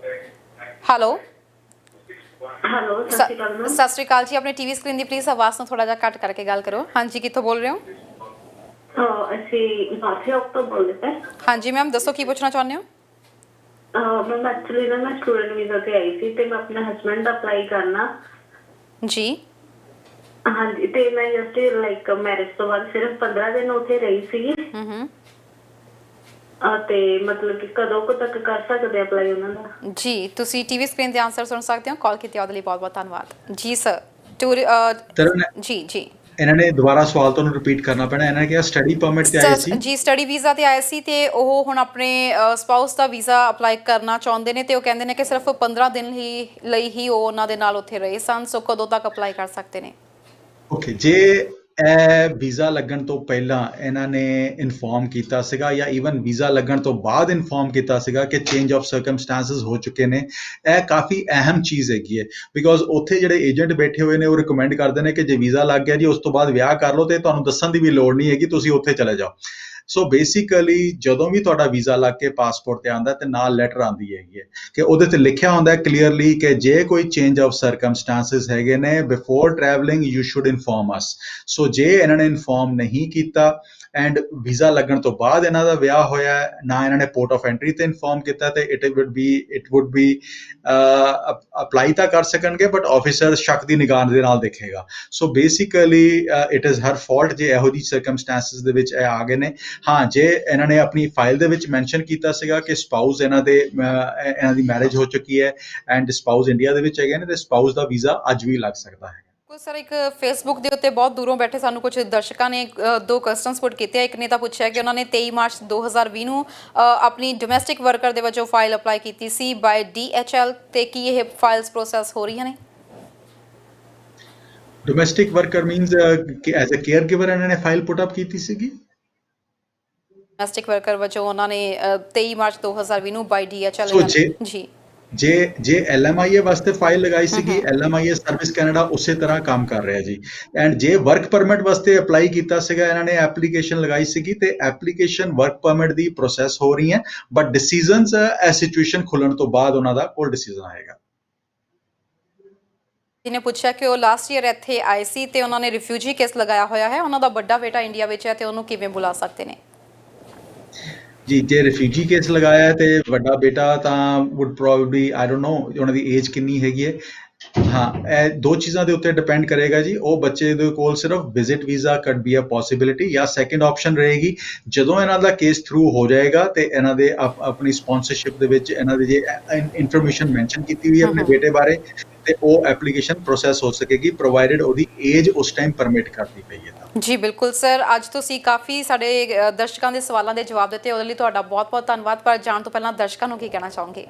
ਹੈਲੋ ਸਤਿ ਸ਼੍ਰੀ ਅਕਾਲ ਜੀ। ਆਪਣੇ ਟੀਵੀ ਸਕਰੀਨ ਦੀ ਪਲੀਜ਼ ਆਵਾਜ਼ ਨੂੰ ਥੋੜਾ ਜਿਹਾ ਘੱਟ ਕਰਕੇ ਗੱਲ ਕਰੋ। ਹਾਂਜੀ, ਕਿੱਥੋਂ ਬੋਲ ਰਹੇ ਹੋ? ਅਸੀਂ ਬਾਥਰੋਕ ਤੋਂ ਬੋਲਦੇ ਪਏ। ਹਾਂਜੀ ਮੈਮ, ਦੱਸੋ ਕੀ ਪੁੱਛਣਾ ਚਾਹੁੰਦੇ ਹੋ? ਮੈਮ ਐਕਚੁਅਲੀ ਨਾ ਮੈਂ ਸਟੂਡੈਂਟ ਵੀਜ਼ਾ ਤੇ ਆਈ ਸੀ ਤੇ ਮੈਂ ਆਪਣੇ ਹਸਬੈਂਡ ਦਾ ਅਪਲਾਈ ਕਰਨਾ ਜੀ। ਹਾਂਜੀ, ਤੇ ਮੈਂ ਜਸਟ ਲਾਈਕ ਮੈਰਿਜ ਤੋਂ ਬਾਅਦ ਸਿਰਫ 15 ਦਿਨ ਉੱਥੇ ਰਹੀ ਸੀਗੀ। ਤੇ ਮਤਲਬ ਕਿ ਕਦੋਂ ਕੁ ਤੱਕ ਕਰ ਸਕਦੇ ਅਪਲਾਈ ਉਹਨਾਂ ਦਾ? ਜੀ, ਤੁਸੀਂ ਟੀਵੀ ਸਕਰੀਨ ਤੇ ਆਨਸਰ ਸੁਣ ਸਕਦੇ ਹੋ। ਕਾਲ ਕੀਤੀ ਉਹਦੇ ਲਈ ਬਹੁਤ ਬਹੁਤ ਧੰਨਵਾਦ ਜੀ ਸਰ। ਜੀ ਇਹਨਾਂ ਨੇ ਦੁਬਾਰਾ ਸਵਾਲ ਤੁਹਾਨੂੰ ਰਿਪੀਟ ਕਰਨਾ ਪੈਣਾ। ਇਹਨਾਂ ਨੇ ਕਿਹਾ ਸਟੱਡੀ ਪਰਮਿਟ ਤੇ ਆਏ ਸੀ ਜੀ, ਸਟੱਡੀ ਵੀਜ਼ਾ ਤੇ ਆਏ ਸੀ ਤੇ ਉਹ ਹੁਣ ਆਪਣੇ ਸਪਾਊਸ ਦਾ ਵੀਜ਼ਾ ਅਪਲਾਈ ਕਰਨਾ ਚਾਹੁੰਦੇ ਨੇ ਤੇ ਉਹ ਕਹਿੰਦੇ ਨੇ ਕਿ ਸਿਰਫ 15 ਦਿਨ ਲਈ ਹੀ ਉਹ ਉਹਨਾਂ ਦੇ ਨਾਲ ਉੱਥੇ ਰਹੇ ਸਨ। ਸੋ ਕਦੋਂ ਤੱਕ ਅਪਲਾਈ ਕਰ ਸਕਦੇ ਨੇ? ਓਕੇ, ਜੇ ਇਹ ਵੀਜ਼ਾ ਲੱਗਣ ਤੋਂ ਪਹਿਲਾਂ ਇਹਨਾਂ ਨੇ ਇਨਫੋਰਮ ਕੀਤਾ ਸੀਗਾ ਜਾਂ ਈਵਨ ਵੀਜ਼ਾ ਲੱਗਣ ਤੋਂ ਬਾਅਦ ਇਨਫੋਰਮ ਕੀਤਾ ਸੀਗਾ ਕਿ ਚੇਂਜ ਆਫ ਸਰਕਮਸਟੈਂਸਿਸ ਹੋ ਚੁੱਕੇ ਨੇ, ਇਹ ਕਾਫੀ ਅਹਿਮ ਚੀਜ਼ ਹੈਗੀ ਹੈ। ਬਿਕੋਜ਼ ਉੱਥੇ ਜਿਹੜੇ ਏਜੰਟ ਬੈਠੇ ਹੋਏ ਨੇ ਉਹ ਰਿਕਮੈਂਡ ਕਰਦੇ ਨੇ ਕਿ ਜੇ ਵੀਜ਼ਾ ਲੱਗ ਗਿਆ ਜੀ ਉਸ ਤੋਂ ਬਾਅਦ ਵਿਆਹ ਕਰ ਲਓ ਤੇ ਤੁਹਾਨੂੰ ਦੱਸਣ ਦੀ ਵੀ ਲੋੜ ਨਹੀਂ ਹੈਗੀ, ਤੁਸੀਂ ਉੱਥੇ ਚਲੇ ਜਾਓ। ਸੋ ਬੇਸਿਕਲੀ ਜਦੋਂ ਵੀ ਤੁਹਾਡਾ ਵੀਜ਼ਾ ਲੱਗ ਕੇ ਪਾਸਪੋਰਟ ਤੇ ਆਉਂਦਾ ਤੇ ਨਾਲ ਲੈਟਰ ਆਉਂਦੀ ਹੈਗੀ ਹੈ ਕਿ ਉਹਦੇ ਤੇ ਲਿਖਿਆ ਹੁੰਦਾ ਹੈ ਕਲੀਅਰਲੀ ਕਿ ਜੇ ਕੋਈ ਚੇਂਜ ਆਫ ਸਰਕਮਸਟੈਂਸਿਸ ਹੈਗੇ ਨੇ before travelling you should inform us. So ਜੇ ਇਹਨਾਂ ਨੇ ਇਨਫੋਰਮ ਨਹੀਂ ਕੀਤਾ ਐਂਡ ਵੀਜ਼ਾ ਲੱਗਣ ਤੋਂ ਬਾਅਦ ਇਹਨਾਂ ਦਾ ਵਿਆਹ ਹੋਇਆ ਨਾ, ਇਹਨਾਂ ਨੇ ਪੋਰਟ ਆਫ ਐਂਟਰੀ ਤੇ ਇਨਫੋਰਮ ਕੀਤਾ ਤੇ ਇਟ ਵੁੱਡ ਬੀ ਅਪਲਾਈ ਤਾਂ ਕਰ ਸਕਣਗੇ ਬਟ ਆਫਿਸਰ ਸ਼ੱਕ ਦੀ ਨਿਗਾਹ ਦੇ ਨਾਲ ਦੇਖੇਗਾ। So basically it is her fault ਜੇ ਇਹੋ ਜਿਹੀ ਸਰਕਮਸਟੈਂਸਿਸ ਦੇ ਵਿੱਚ ਇਹ ਆ ਗਏ ਨੇ। ਹਾਂ, ਜੇ ਇਹਨਾਂ ਨੇ ਆਪਣੀ ਫਾਈਲ ਦੇ ਵਿੱਚ ਮੈਂਸ਼ਨ ਕੀਤਾ ਸੀਗਾ ਕਿ ਸਪਾਊਸ ਇਹਨਾਂ ਦੀ ਮੈਰਿਜ ਹੋ ਚੁੱਕੀ ਹੈ ਐਂਡ ਸਪਾਊਸ ਇੰਡੀਆ ਦੇ ਵਿੱਚ ਹੈਗੇ ਨੇ ਤੇ ਸਪਾਊਸ ਦਾ ਵੀਜ਼ਾ ਅੱਜ ਵੀ ਲੱਗ ਸਕਦਾ ਹੈ। ਕੁਝ ਸਰ ਇੱਕ ਫੇਸਬੁੱਕ ਦੇ ਉੱਤੇ ਬਹੁਤ ਦੂਰੋਂ ਬੈਠੇ ਸਾਨੂੰ ਕੁਝ ਦਰਸ਼ਕਾਂ ਨੇ ਦੋ ਕੁਐਸਚਨਸ ਪੁੱਟ ਕੀਤੇ ਆ। ਇੱਕ ਨੇ ਤਾਂ ਪੁੱਛਿਆ ਕਿ ਉਹਨਾਂ ਨੇ 23 ਮਾਰਚ 2020 ਨੂੰ ਆਪਣੀ ਡੋਮੈਸਟਿਕ ਵਰਕਰ ਦੇ ਵਜੋਂ ਫਾਈਲ ਅਪਲਾਈ ਕੀਤੀ ਸੀ ਬਾਈ DHL ਤੇ ਕੀ ਇਹ ਫਾਈਲਸ ਪ੍ਰੋਸੈਸ ਹੋ ਰਹੀਆਂ ਨੇ? Domestic worker means as a caregiver ਇਹਨਾਂ ਨੇ ਫਾਈਲ ਪੁੱਟ ਅਪ ਕੀਤੀ ਸੀਗੀ। ਡੋਮੈਸਟਿਕ ਵਰਕਰ ਵਜੋਂ ਉਹਨਾਂ ਨੇ 23 ਮਾਰਚ 2020 ਨੂੰ ਬਾਈ DHL ਸੋ ਜੀ ਜੇ LMIA ਵਾਸਤੇ ਫਾਈਲ ਲਗਾਈ ਸੀਗੀ, LMIA ਸਰਵਿਸ ਕੈਨੇਡਾ ਉਸੇ ਤਰ੍ਹਾਂ ਕੰਮ ਕਰ ਰਿਹਾ ਜੀ। ਐਂਡ ਜੇ ਵਰਕ ਪਰਮਿਟ ਵਾਸਤੇ ਅਪਲਾਈ ਕੀਤਾ ਸੀਗਾ, ਇਹਨਾਂ ਨੇ ਐਪਲੀਕੇਸ਼ਨ ਲਗਾਈ ਸੀਗੀ ਤੇ ਐਪਲੀਕੇਸ਼ਨ ਵਰਕ ਪਰਮਿਟ ਦੀ ਪ੍ਰੋਸੈਸ ਹੋ ਰਹੀ ਹੈ, ਬਟ ਡਿਸੀਜਨਸ ਇਹ ਸਿਚੁਏਸ਼ਨ ਖੁੱਲਣ ਤੋਂ ਬਾਅਦ ਉਹਨਾਂ ਦਾ ਕੋਲ ਡਿਸੀਜਨ ਆਏਗਾ। ਜਿਹਨੇ ਪੁੱਛਿਆ ਕਿ ਉਹ ਲਾਸਟ ਈਅਰ ਇੱਥੇ ਆਏ ਸੀ ਤੇ ਉਹਨਾਂ ਨੇ ਰਿਫਿਊਜੀ ਕੇਸ ਲਗਾਇਆ ਹੋਇਆ ਹੈ, ਉਹਨਾਂ ਦਾ ਵੱਡਾ ਬੇਟਾ ਇੰਡੀਆ ਵਿੱਚ ਹੈ ਤੇ ਉਹਨੂੰ ਕਿਵੇਂ ਬੁਲਾ ਸਕਦੇ ਨੇ? ਜੀ ਜੇ ਰਿਫਿਊਜੀ ਕੇਸ ਲਗਾਇਆ ਤੇ ਵੱਡਾ ਬੇਟਾ ਤਾਂ would probably I don't know ਉਹਨਾਂ ਦੀ ਏਜ ਕਿੰਨੀ ਹੈਗੀ ਹੈ। ਹਾਂ, ਇਹ ਦੋ ਚੀਜ਼ਾਂ ਦੇ ਉੱਤੇ ਡਿਪੈਂਡ ਕਰੇਗਾ ਜੀ। ਉਹ ਬੱਚੇ ਦੇ ਕੋਲ ਸਿਰਫ visit visa could be a possibility, ਜਾਂ ਸੈਕੰਡ ਆਪਸ਼ਨ ਰਹੇਗੀ ਜਦੋਂ ਇਹਨਾਂ ਦਾ ਕੇਸ ਥਰੂ ਹੋ ਜਾਏਗਾ ਤੇ ਇਹਨਾਂ ਦੇ ਆਪਣੀ ਸਪਾਂਸਰਸ਼ਿਪ ਦੇ ਵਿੱਚ ਇਹਨਾਂ ਦੀ ਜੇ ਇਨਫੋਰਮੇਸ਼ਨ ਮੈਂਸ਼ਨ ਕੀਤੀ ਹੋਈ ਹੈ ਆਪਣੇ ਬੇਟੇ ਬਾਰੇ ਤੇ ਉਹ ਐਪਲੀਕੇਸ਼ਨ ਪ੍ਰੋਸੈਸ ਹੋ ਸਕੇਗੀ, ਪ੍ਰੋਵਾਈਡਡ ਉਹਦੀ ਏਜ ਉਸ ਟਾਈਮ ਪਰਮਿਟ ਕਰਦੀ ਪਈ ਹੈ। ਜੀ ਬਿਲਕੁਲ ਸਰ, ਅੱਜ ਤੁਸੀਂ ਕਾਫੀ ਸਾਡੇ ਦਰਸ਼ਕਾਂ ਦੇ ਸਵਾਲਾਂ ਦੇ ਜਵਾਬ ਦਿੱਤੇ, ਉਹਦੇ ਲਈ ਤੁਹਾਡਾ ਬਹੁਤ ਬਹੁਤ ਧੰਨਵਾਦ। ਪਰ ਜਾਣ ਤੋਂ ਪਹਿਲਾਂ ਦਰਸ਼ਕਾਂ ਨੂੰ ਕੀ ਕਹਿਣਾ ਚਾਹੋਗੇ?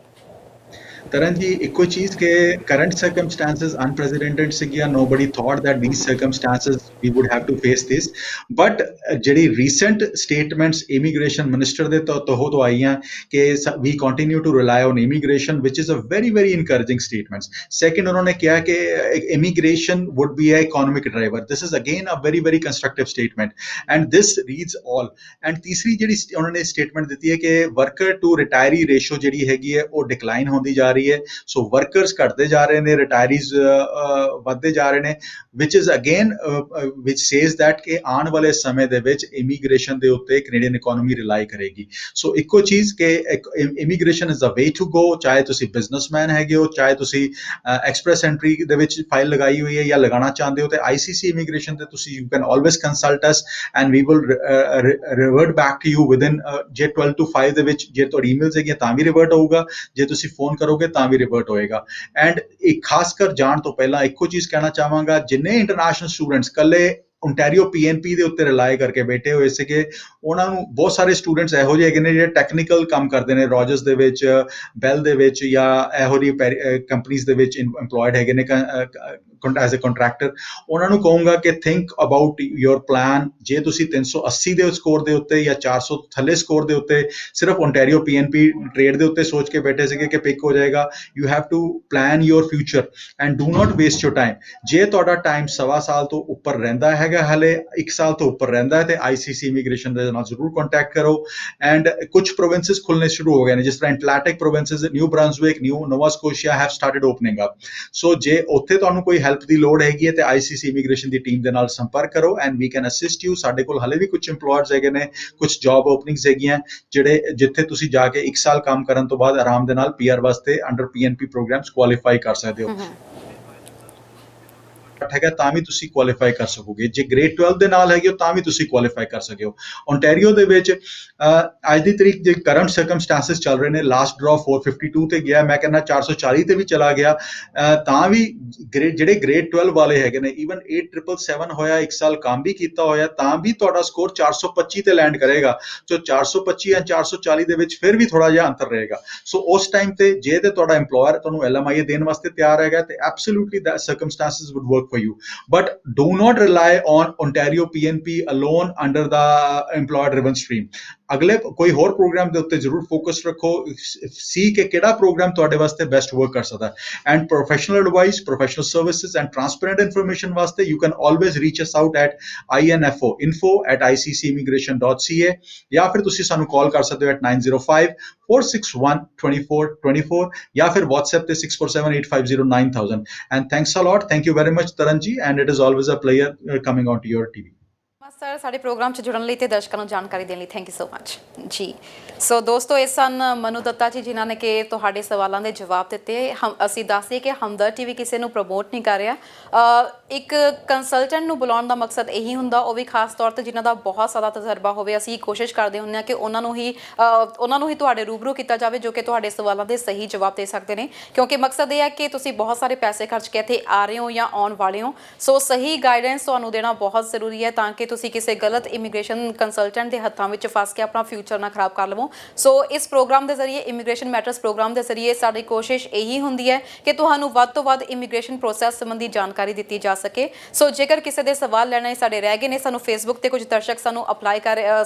ਤਰਨ ਜੀ, ਇੱਕੋ ਚੀਜ਼ ਕਿ ਕਰੰਟ ਸਰਕਮਸਟੈਂਸਸ ਅਨਪ੍ਰੈਸੀਡੈਂਟਡ ਸੀਗੀਆਂ। Nobody thought that these circumstances we would have to face this, but ਜਿਹੜੀ ਰੀਸੈਂਟ ਸਟੇਟਮੈਂਟਸ ਇਮੀਗ੍ਰੇਸ਼ਨ ਮਿਨਿਸਟਰ ਦੇ ਤੋਂ ਆਈਆਂ ਕਿ we continue to rely on immigration, which is a very very encouraging statements. Second, ਉਹਨਾਂ ਨੇ ਕਿਹਾ ਕਿ immigration would be a economic driver. This is again a very very constructive statement and this reads all. And ਤੀਸਰੀ ਜਿਹੜੀ ਉਹਨਾਂ ਨੇ statement ਦਿੱਤੀ ਹੈ ਕਿ ਵਰਕਰ ਟੂ ਰਿਟਾਇਰੀ ਰੇਸ਼ੋ ਜਿਹੜੀ ਹੈਗੀ ਹੈ ਉਹ ਡਿਕਲਾਈਨ ਹੁੰਦੀ ਜਾ ਰਹੀ ਹੈ। ਸੋ ਵਰਕਰਸ ਘਟਦੇ ਜਾ ਰਹੇ ਨੇ, ਰਿਟਾਇਰੀਜ਼ ਵੱਧਦੇ ਜਾ ਰਹੇ ਨੇ, which is again which says that ਕਿ ਆਉਣ ਵਾਲੇ ਸਮੇਂ ਦੇ ਵਿੱਚ ਇਮੀਗ੍ਰੇਸ਼ਨ ਦੇ ਉੱਤੇ ਕੈਨੇਡੀਅਨ ਇਕਨੋਮੀ ਰਿਲਾਈ ਕਰੇਗੀ। ਸੋ ਇੱਕੋ ਚੀਜ਼ ਕਿ immigration is a way to go, ਚਾਹੇ ਤੁਸੀਂ ਬਿਜ਼ਨਸਮੈਨ ਹੈਗੇ ਹੋ, ਚਾਹੇ ਤੁਸੀਂ ਐਕਸਪ੍ਰੈਸ ਐਂਟਰੀ ਦੇ ਵਿੱਚ ਫਾਈਲ ਲਗਾਈ ਹੋਈ ਹੈ ਜਾਂ ਲਗਾਉਣਾ ਚਾਹੁੰਦੇ ਹੋ, ਤੇ ICC ਇਮੀਗ੍ਰੇਸ਼ਨ ਤੇ ਤੁਸੀਂ you can always consult us and we will revert back to you within ਜੇ 12 to 5 ਦੇ ਵਿੱਚ। ਜੇ ਤੁਹਾਡੀ ਈਮੇਲਸ ਹੈਗੀਆਂ ਤਾਂ ਵੀ ਰਿਵਰਟ ਹੋਊਗਾ, ਜੇ ਤੁਸੀਂ ਫੋਨ ਕਰੋਗੇ ਤਾਂ ਵੀ ਰਿਵਰਟ ਹੋਏਗਾ। ਐਂਡ ਇੱਕ ਖਾਸ ਕਰ ਜਾਣ ਤੋਂ ਪਹਿਲਾਂ ਇੱਕੋ ਚੀਜ਼ ਕਹਿਣਾ ਚਾਹਾਂਗਾ, ਜਿੰਨੇ ਇੰਟਰਨੈਸ਼ਨਲ ਸਟੂਡੈਂਟਸ ਕੱਲੇ ਓਨਟਾਰੀਓ PNP ਦੇ ਉੱਤੇ ਰਿਲਾਈ ਕਰਕੇ ਬੈਠੇ ਹੋਏ ਸੀਗੇ, ਉਹਨਾਂ ਨੂੰ ਬਹੁਤ ਸਾਰੇ ਸਟੂਡੈਂਟਸ ਇਹੋ ਜਿਹੇ ਹੈਗੇ ਨੇ ਜਿਹੜੇ ਟੈਕਨੀਕਲ ਕੰਮ ਕਰਦੇ ਨੇ, ਰੋਜਰਸ ਦੇ ਵਿੱਚ, ਬੈਲ ਦੇ ਵਿੱਚ, ਜਾਂ ਇਹੋ ਜਿਹੀ ਕੰਪਨੀਜ਼ ਦੇ ਵਿੱਚ ਇੰਪਲੋਇਡ ਹੈਗੇ ਨੇ ਐਜ਼ ਅ ਕੰਟਰੈਕਟਰ। ਉਹਨਾਂ ਨੂੰ ਕਹੂੰਗਾ ਕਿ ਥਿੰਕ ਅਬਾਊਟ ਯੋਰ ਪਲਾਨ। ਜੇ ਤੁਸੀਂ 380 ਦੇ ਸਕੋਰ ਦੇ ਉੱਤੇ ਜਾਂ 400 ਥੱਲੇ ਸਕੋਰ ਦੇ ਉੱਤੇ ਸਿਰਫ ਓਨਟਾਰੀਓ PNP ਟ੍ਰੇਡ ਦੇ ਉੱਤੇ ਸੋਚ ਕੇ ਬੈਠੇ ਸੀਗੇ ਕਿ ਪਿਕ ਹੋ ਜਾਏਗਾ, you have to plan your future and do not waste your time. ਜੇ ਤੁਹਾਡਾ ਟਾਈਮ 1.25 ਸਾਲ ਤੋਂ ਉੱਪਰ ਰਹਿੰਦਾ ਹੈਗਾ, ਹਲੇ 1 ਸਾਲ ਤੋਂ ਉੱਪਰ ਰਹਿੰਦਾ ਹੈ, ਤੇ ICC ਇਮੀਗ੍ਰੇਸ਼ਨ ਦੇ ਨਾਲ ਜ਼ਰੂਰ ਕੰਟੈਕਟ ਕਰੋ। ਐਂਡ ਕੁਝ ਪ੍ਰੋਵਿੰਸਸ ਖੁੱਲਣੇ ਸ਼ੁਰੂ ਹੋ ਗਏ ਨੇ, ਜਿਸ ਤਰ੍ਹਾਂ Atlantic provinces, New Brunswick, Nova Scotia have started opening up. So ਜੇ ਉੱਥੇ ਤੁਹਾਨੂੰ ਕੋਈ ਹੈਲਪ ਦੀ ਲੋੜ ਹੈਗੀ ਹੈ ਤੇ ICC ਇਮੀਗ੍ਰੇਸ਼ਨ ਦੀ ਟੀਮ ਦੇ ਨਾਲ ਸੰਪਰਕ ਕਰੋ and we can assist you. ਸਾਡੇ ਕੋਲ ਹਲੇ ਵੀ ਕੁਝ ਇੰਪਲੋਇਰਸ ਹੈਗੇ ਨੇ, ਕੁਝ ਜੌਬ ਓਪਨਿੰਗਸ ਹੈਗੀਆਂ ਜਿੱਥੇ ਤੁਸੀਂ ਜਾ ਕੇ 1 ਸਾਲ ਕੰਮ ਕਰਨ ਤੋਂ ਬਾਅਦ ਆਰਾਮ ਦੇ ਨਾਲ PR ਵਾਸਤੇ ਅੰਡਰ PNP ਪ੍ਰੋਗਰਾਮਸ ਕੁਆਲੀਫਾਈ ਕਰ ਸਕਦੇ ਹੋ। ਹੈਗਾ ਤਾਂ ਵੀ ਤੁਸੀਂ ਕੁਆਲੀਫਾਈ ਕਰ ਸਕੋਗੇ। ਜੇ ਗ੍ਰੇਡ 12 ਦੇ ਨਾਲ ਹੈਗੇ ਹੋ ਤਾਂ ਵੀ ਤੁਸੀਂ ਕੁਆਲੀਫਾਈ ਕਰ ਸਕਦੇ ਹੋ। ਓਨਟਾਰੀਓ ਦੇ ਵਿੱਚ ਅੱਜ ਦੀ ਤਰੀਕ ਜੇ ਕਰੰਟ ਸਰਕਮਸਟੈਂਸਸ ਚੱਲ ਰਹੇ ਨੇ, ਲਾਸਟ ਡਰਾ 452 ਤੇ ਗਿਆ, ਮੈਂ ਕਹਿੰਦਾ 440 ਤੇ ਵੀ ਚਲਾ ਗਿਆ, ਤਾਂ ਵੀ ਜਿਹੜੇ ਗ੍ਰੇਡ 12 ਵਾਲੇ ਹੈਗੇ ਨੇ, ਈਵਨ 8777 ਹੋਇਆ, 1 ਸਾਲ ਕੰਮ ਵੀ ਕੀਤਾ ਹੋਇਆ, ਤਾਂ ਵੀ ਤੁਹਾਡਾ ਸਕੋਰ 425 ਤੇ ਲੈਂਡ ਕਰੇਗਾ। ਸੋ 425 ਜਾਂ 440 ਦੇ ਵਿੱਚ ਫਿਰ ਵੀ ਥੋੜਾ ਜਿਹਾ ਅੰਤਰ ਰਹੇਗਾ। ਸੋ ਉਸ ਟਾਈਮ ਤੇ ਜੇ ਤੇ ਤੁਹਾਡਾ EMPLOYER ਤੁਹਾਨੂੰ LMIA ਦੇਣ ਵਾਸਤੇ ਤਿਆਰ ਹੈਗਾ ਤੇ absolutely that circumstances would work for you, but do not rely on Ontario PNP alone under the employer driven stream. ਅਗਲੇ ਕੋਈ ਹੋਰ ਪ੍ਰੋਗਰਾਮ ਦੇ ਉੱਤੇ ਜ਼ਰੂਰ ਫੋਕਸ ਰੱਖੋ, ਸੀ ਕਿ ਕਿਹੜਾ ਪ੍ਰੋਗਰਾਮ ਤੁਹਾਡੇ ਵਾਸਤੇ ਬੈਸਟ ਵਰਕ ਕਰ ਸਕਦਾ। And professional advice, professional services and transparent information ਵਾਸਤੇ you can always reach us out at info@iccimigration.ca, ਜਾਂ ਫਿਰ ਤੁਸੀਂ ਸਾਨੂੰ ਕਾਲ ਕਰ ਸਕਦੇ ਹੋ at 905-461-2424, ਜਾਂ ਫਿਰ WhatsApp ਤੇ 6478509000. And thanks a lot. Thank you very much, Taran ji, and it is always a pleasure coming on to your TV. Sir ਸਾਡੇ ਪ੍ਰੋਗਰਾਮ 'ਚ ਜੁੜਨ ਲਈ ਤੇ ਦਰਸ਼ਕਾਂ ਨੂੰ ਜਾਣਕਾਰੀ ਦੇਣ ਲਈ ਥੈਂਕ ਯੂ ਸੋ ਮਚ ਜੀ। ਸੋ ਦੋਸਤੋ ਇਹ ਸਨ ਮਨੂ ਦੱਤਾ ਜੀ ਜਿਨ੍ਹਾਂ ਨੇ ਕਿ ਤੁਹਾਡੇ ਸਵਾਲਾਂ ਦੇ ਜਵਾਬ ਦਿੱਤੇ। ਅਸੀਂ ਦੱਸਦੇ ਕਿ ਹਮਦਰਦ ਟੀਵੀ ਕਿਸੇ ਨੂੰ ਪ੍ਰਮੋਟ ਨਹੀਂ ਕਰ ਰਿਹਾ। ਇੱਕ ਕੰਸਲਟੈਂਟ ਨੂੰ ਬੁਲਾਉਣ ਦਾ ਮਕਸਦ ਇਹੀ ਹੁੰਦਾ, ਉਹ ਵੀ ਖਾਸ ਤੌਰ ਤੇ ਜਿਨ੍ਹਾਂ ਦਾ ਬਹੁਤ ਜ਼ਿਆਦਾ ਤਜਰਬਾ ਹੋਵੇ। ਅਸੀਂ ਕੋਸ਼ਿਸ਼ ਕਰਦੇ ਹੁੰਦੇ ਹਾਂ ਕਿ ਉਹਨਾਂ ਨੂੰ ਹੀ ਤੁਹਾਡੇ ਰੂਬਰੂ ਕੀਤਾ ਜਾਵੇ ਜੋ ਕਿ ਤੁਹਾਡੇ ਸਵਾਲਾਂ ਦੇ ਸਹੀ ਜਵਾਬ ਦੇ ਸਕਦੇ ਨੇ, ਕਿਉਂਕਿ ਮਕਸਦ ਇਹ ਹੈ ਕਿ ਤੁਸੀਂ ਬਹੁਤ ਸਾਰੇ ਪੈਸੇ ਖਰਚ ਕੇ ਇੱਥੇ ਆ ਰਹੇ ਹੋ ਜਾਂ ਆਉਣ ਵਾਲੇ ਹੋ। ਸੋ ਸਹੀ ਗਾਈਡੈਂਸ ਤੁਹਾਨੂੰ ਦੇਣਾ ਬਹੁਤ ਜ਼ਰੂਰੀ ਹੈ ਤਾਂ ਕਿ ਤੁਸੀਂ ਕਿਸੇ ਗਲਤ ਇਮੀਗ੍ਰੇਸ਼ਨ ਕੰਸਲਟੈਂਟ ਦੇ ਹੱਥਾਂ ਵਿੱਚ ਫਸ ਕੇ ਆਪਣਾ ਫਿਊਚਰ ਨਾ ਖਰਾਬ ਕਰ ਲਵੋ। ਸੋ ਇਸ ਪ੍ਰੋਗਰਾਮ ਦੇ ਜ਼ਰੀਏ, ਇਮੀਗ੍ਰੇਸ਼ਨ ਮੈਟਰਸ ਪ੍ਰੋਗਰਾਮ ਦੇ ਜ਼ਰੀਏ ਸਾਡੀ ਕੋਸ਼ਿਸ਼ ਇਹੀ ਹੁੰਦੀ ਹੈ ਕਿ ਤੁਹਾਨੂੰ ਵੱਧ ਤੋਂ ਵੱਧ ਇਮੀਗ੍ਰੇਸ਼ਨ ਪ੍ਰੋਸੈਸ ਸੰਬੰਧੀ ਜਾਣਕਾਰੀ ਦਿੱਤੀ ਜਾ ਸਕੇ। ਸੋ ਜੇਕਰ ਕਿਸੇ ਦੇ ਸਵਾਲ ਲੈਣੇ ਸਾਡੇ ਰਹਿ ਗਏ ਨੇ, ਸਾਨੂੰ ਫੇਸਬੁੱਕ ਤੇ ਕੁਝ ਦਰਸ਼ਕ ਸਾਨੂੰ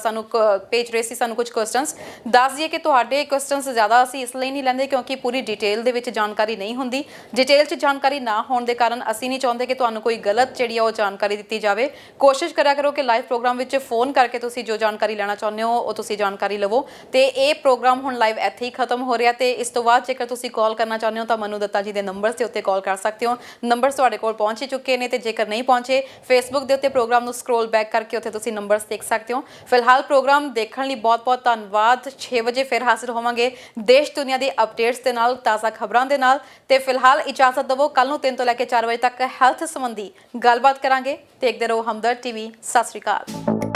ਸਾਨੂੰ ਭੇਜ ਰਹੇ ਸੀ ਸਾਨੂੰ ਕੁਝ ਕੁਐਸਚਨਸ। ਦੱਸ ਦਈਏ ਕਿ ਤੁਹਾਡੇ ਕੁਐਸਚਨਸ ਜ਼ਿਆਦਾ ਅਸੀਂ ਇਸ ਲਈ ਨਹੀਂ ਲੈਂਦੇ ਕਿਉਂਕਿ ਪੂਰੀ ਡਿਟੇਲ ਦੇ ਵਿੱਚ ਜਾਣਕਾਰੀ ਨਹੀਂ ਹੁੰਦੀ। ਡਿਟੇਲ 'ਚ ਜਾਣਕਾਰੀ ਨਾ ਹੋਣ ਦੇ ਕਾਰਨ ਅਸੀਂ ਨਹੀਂ ਚਾਹੁੰਦੇ ਕਿ ਤੁਹਾਨੂੰ ਕੋਈ ਗਲਤ ਜਿਹੜੀ ਆ ਉਹ ਜਾਣਕਾਰੀ ਦਿੱਤੀ ਜਾਵੇ। ਕੋਸ਼ਿਸ਼ ਕਰਿਆ ਕਰੋ ਕਿ ਲਾਈਵ ਪ੍ਰੋਗਰਾਮ ਵਿੱਚ ਫੋਨ ਕਰਕੇ ਤੁਸੀਂ ਜੋ ਜਾਣਕਾਰੀ ਲੈਣਾ ਚਾਹੁੰਦੇ ਹੋ ਉਹ ਤੁਸੀਂ ਜਾਣਕਾਰੀ ਲਵੋ। ਤੇ ਇਹ ਪ੍ਰੋਗਰਾਮ ਹੁਣ ਲਾਈਵ ਇੱਥੇ ਹੀ ਖਤਮ ਹੋ ਰਿਹਾ ਤੇ ਇਸ ਤੋਂ ਬਾਅਦ ਜੇਕਰ ਤੁਸੀਂ ਕਾਲ ਕਰਨਾ ਚਾਹੁੰਦੇ ਹੋ ਤਾਂ ਮਨੂ ਦੱਤਾ ਜੀ ਦੇ ਨੰਬਰਸ ਦੇ ਉੱਤੇ ਕਾਲ ਕਰ ਸਕਦੇ ਹੋ। ਨੰਬਰਸ ਤੁਹਾਡੇ ਕੋਲ ਪਹੁੰਚ ਹੀ ਚੁੱਕੇ ਨੇ ਤੇ ਜੇਕਰ ਨਹੀਂ ਪਹੁੰਚੇ, ਫੇਸਬੁੱਕ ਦੇ ਉੱਤੇ ਪ੍ਰੋਗਰਾਮ ਨੂੰ ਸਕਰੋਲ ਬੈਕ ਕਰਕੇ ਉੱਥੇ ਤੁਸੀਂ ਨੰਬਰਸ ਦੇਖ ਸਕਦੇ ਹੋ। ਫਿਲਹਾਲ ਪ੍ਰੋਗਰਾਮ ਦੇਖਣ ਲਈ ਬਹੁਤ ਬਹੁਤ ਧੰਨਵਾਦ। 6 ਵਜੇ ਫਿਰ ਹਾਜ਼ਰ ਹੋਵਾਂਗੇ ਦੇਸ਼ ਦੁਨੀਆ ਦੇ ਅਪਡੇਟਸ ਦੇ ਨਾਲ, ਤਾਜ਼ਾ ਖਬਰਾਂ ਦੇ ਨਾਲ। ਤੇ ਫਿਲਹਾਲ ਇਜਾਜ਼ਤ ਦਿਵੋ, ਕੱਲ ਨੂੰ 3 ਤੋਂ ਲੈ ਕੇ 4 ਵਜੇ ਤੱਕ ਹੈਲਥ ਸੰਬੰਧੀ ਗੱਲਬਾਤ ਕਰਾਂਗੇ। ਦੇਖਦੇ ਰਹੋ ਹਮਦਰਦ ਟੀਵੀ। ਸਤਿ ਸ਼੍ਰੀ ਅਕਾਲ।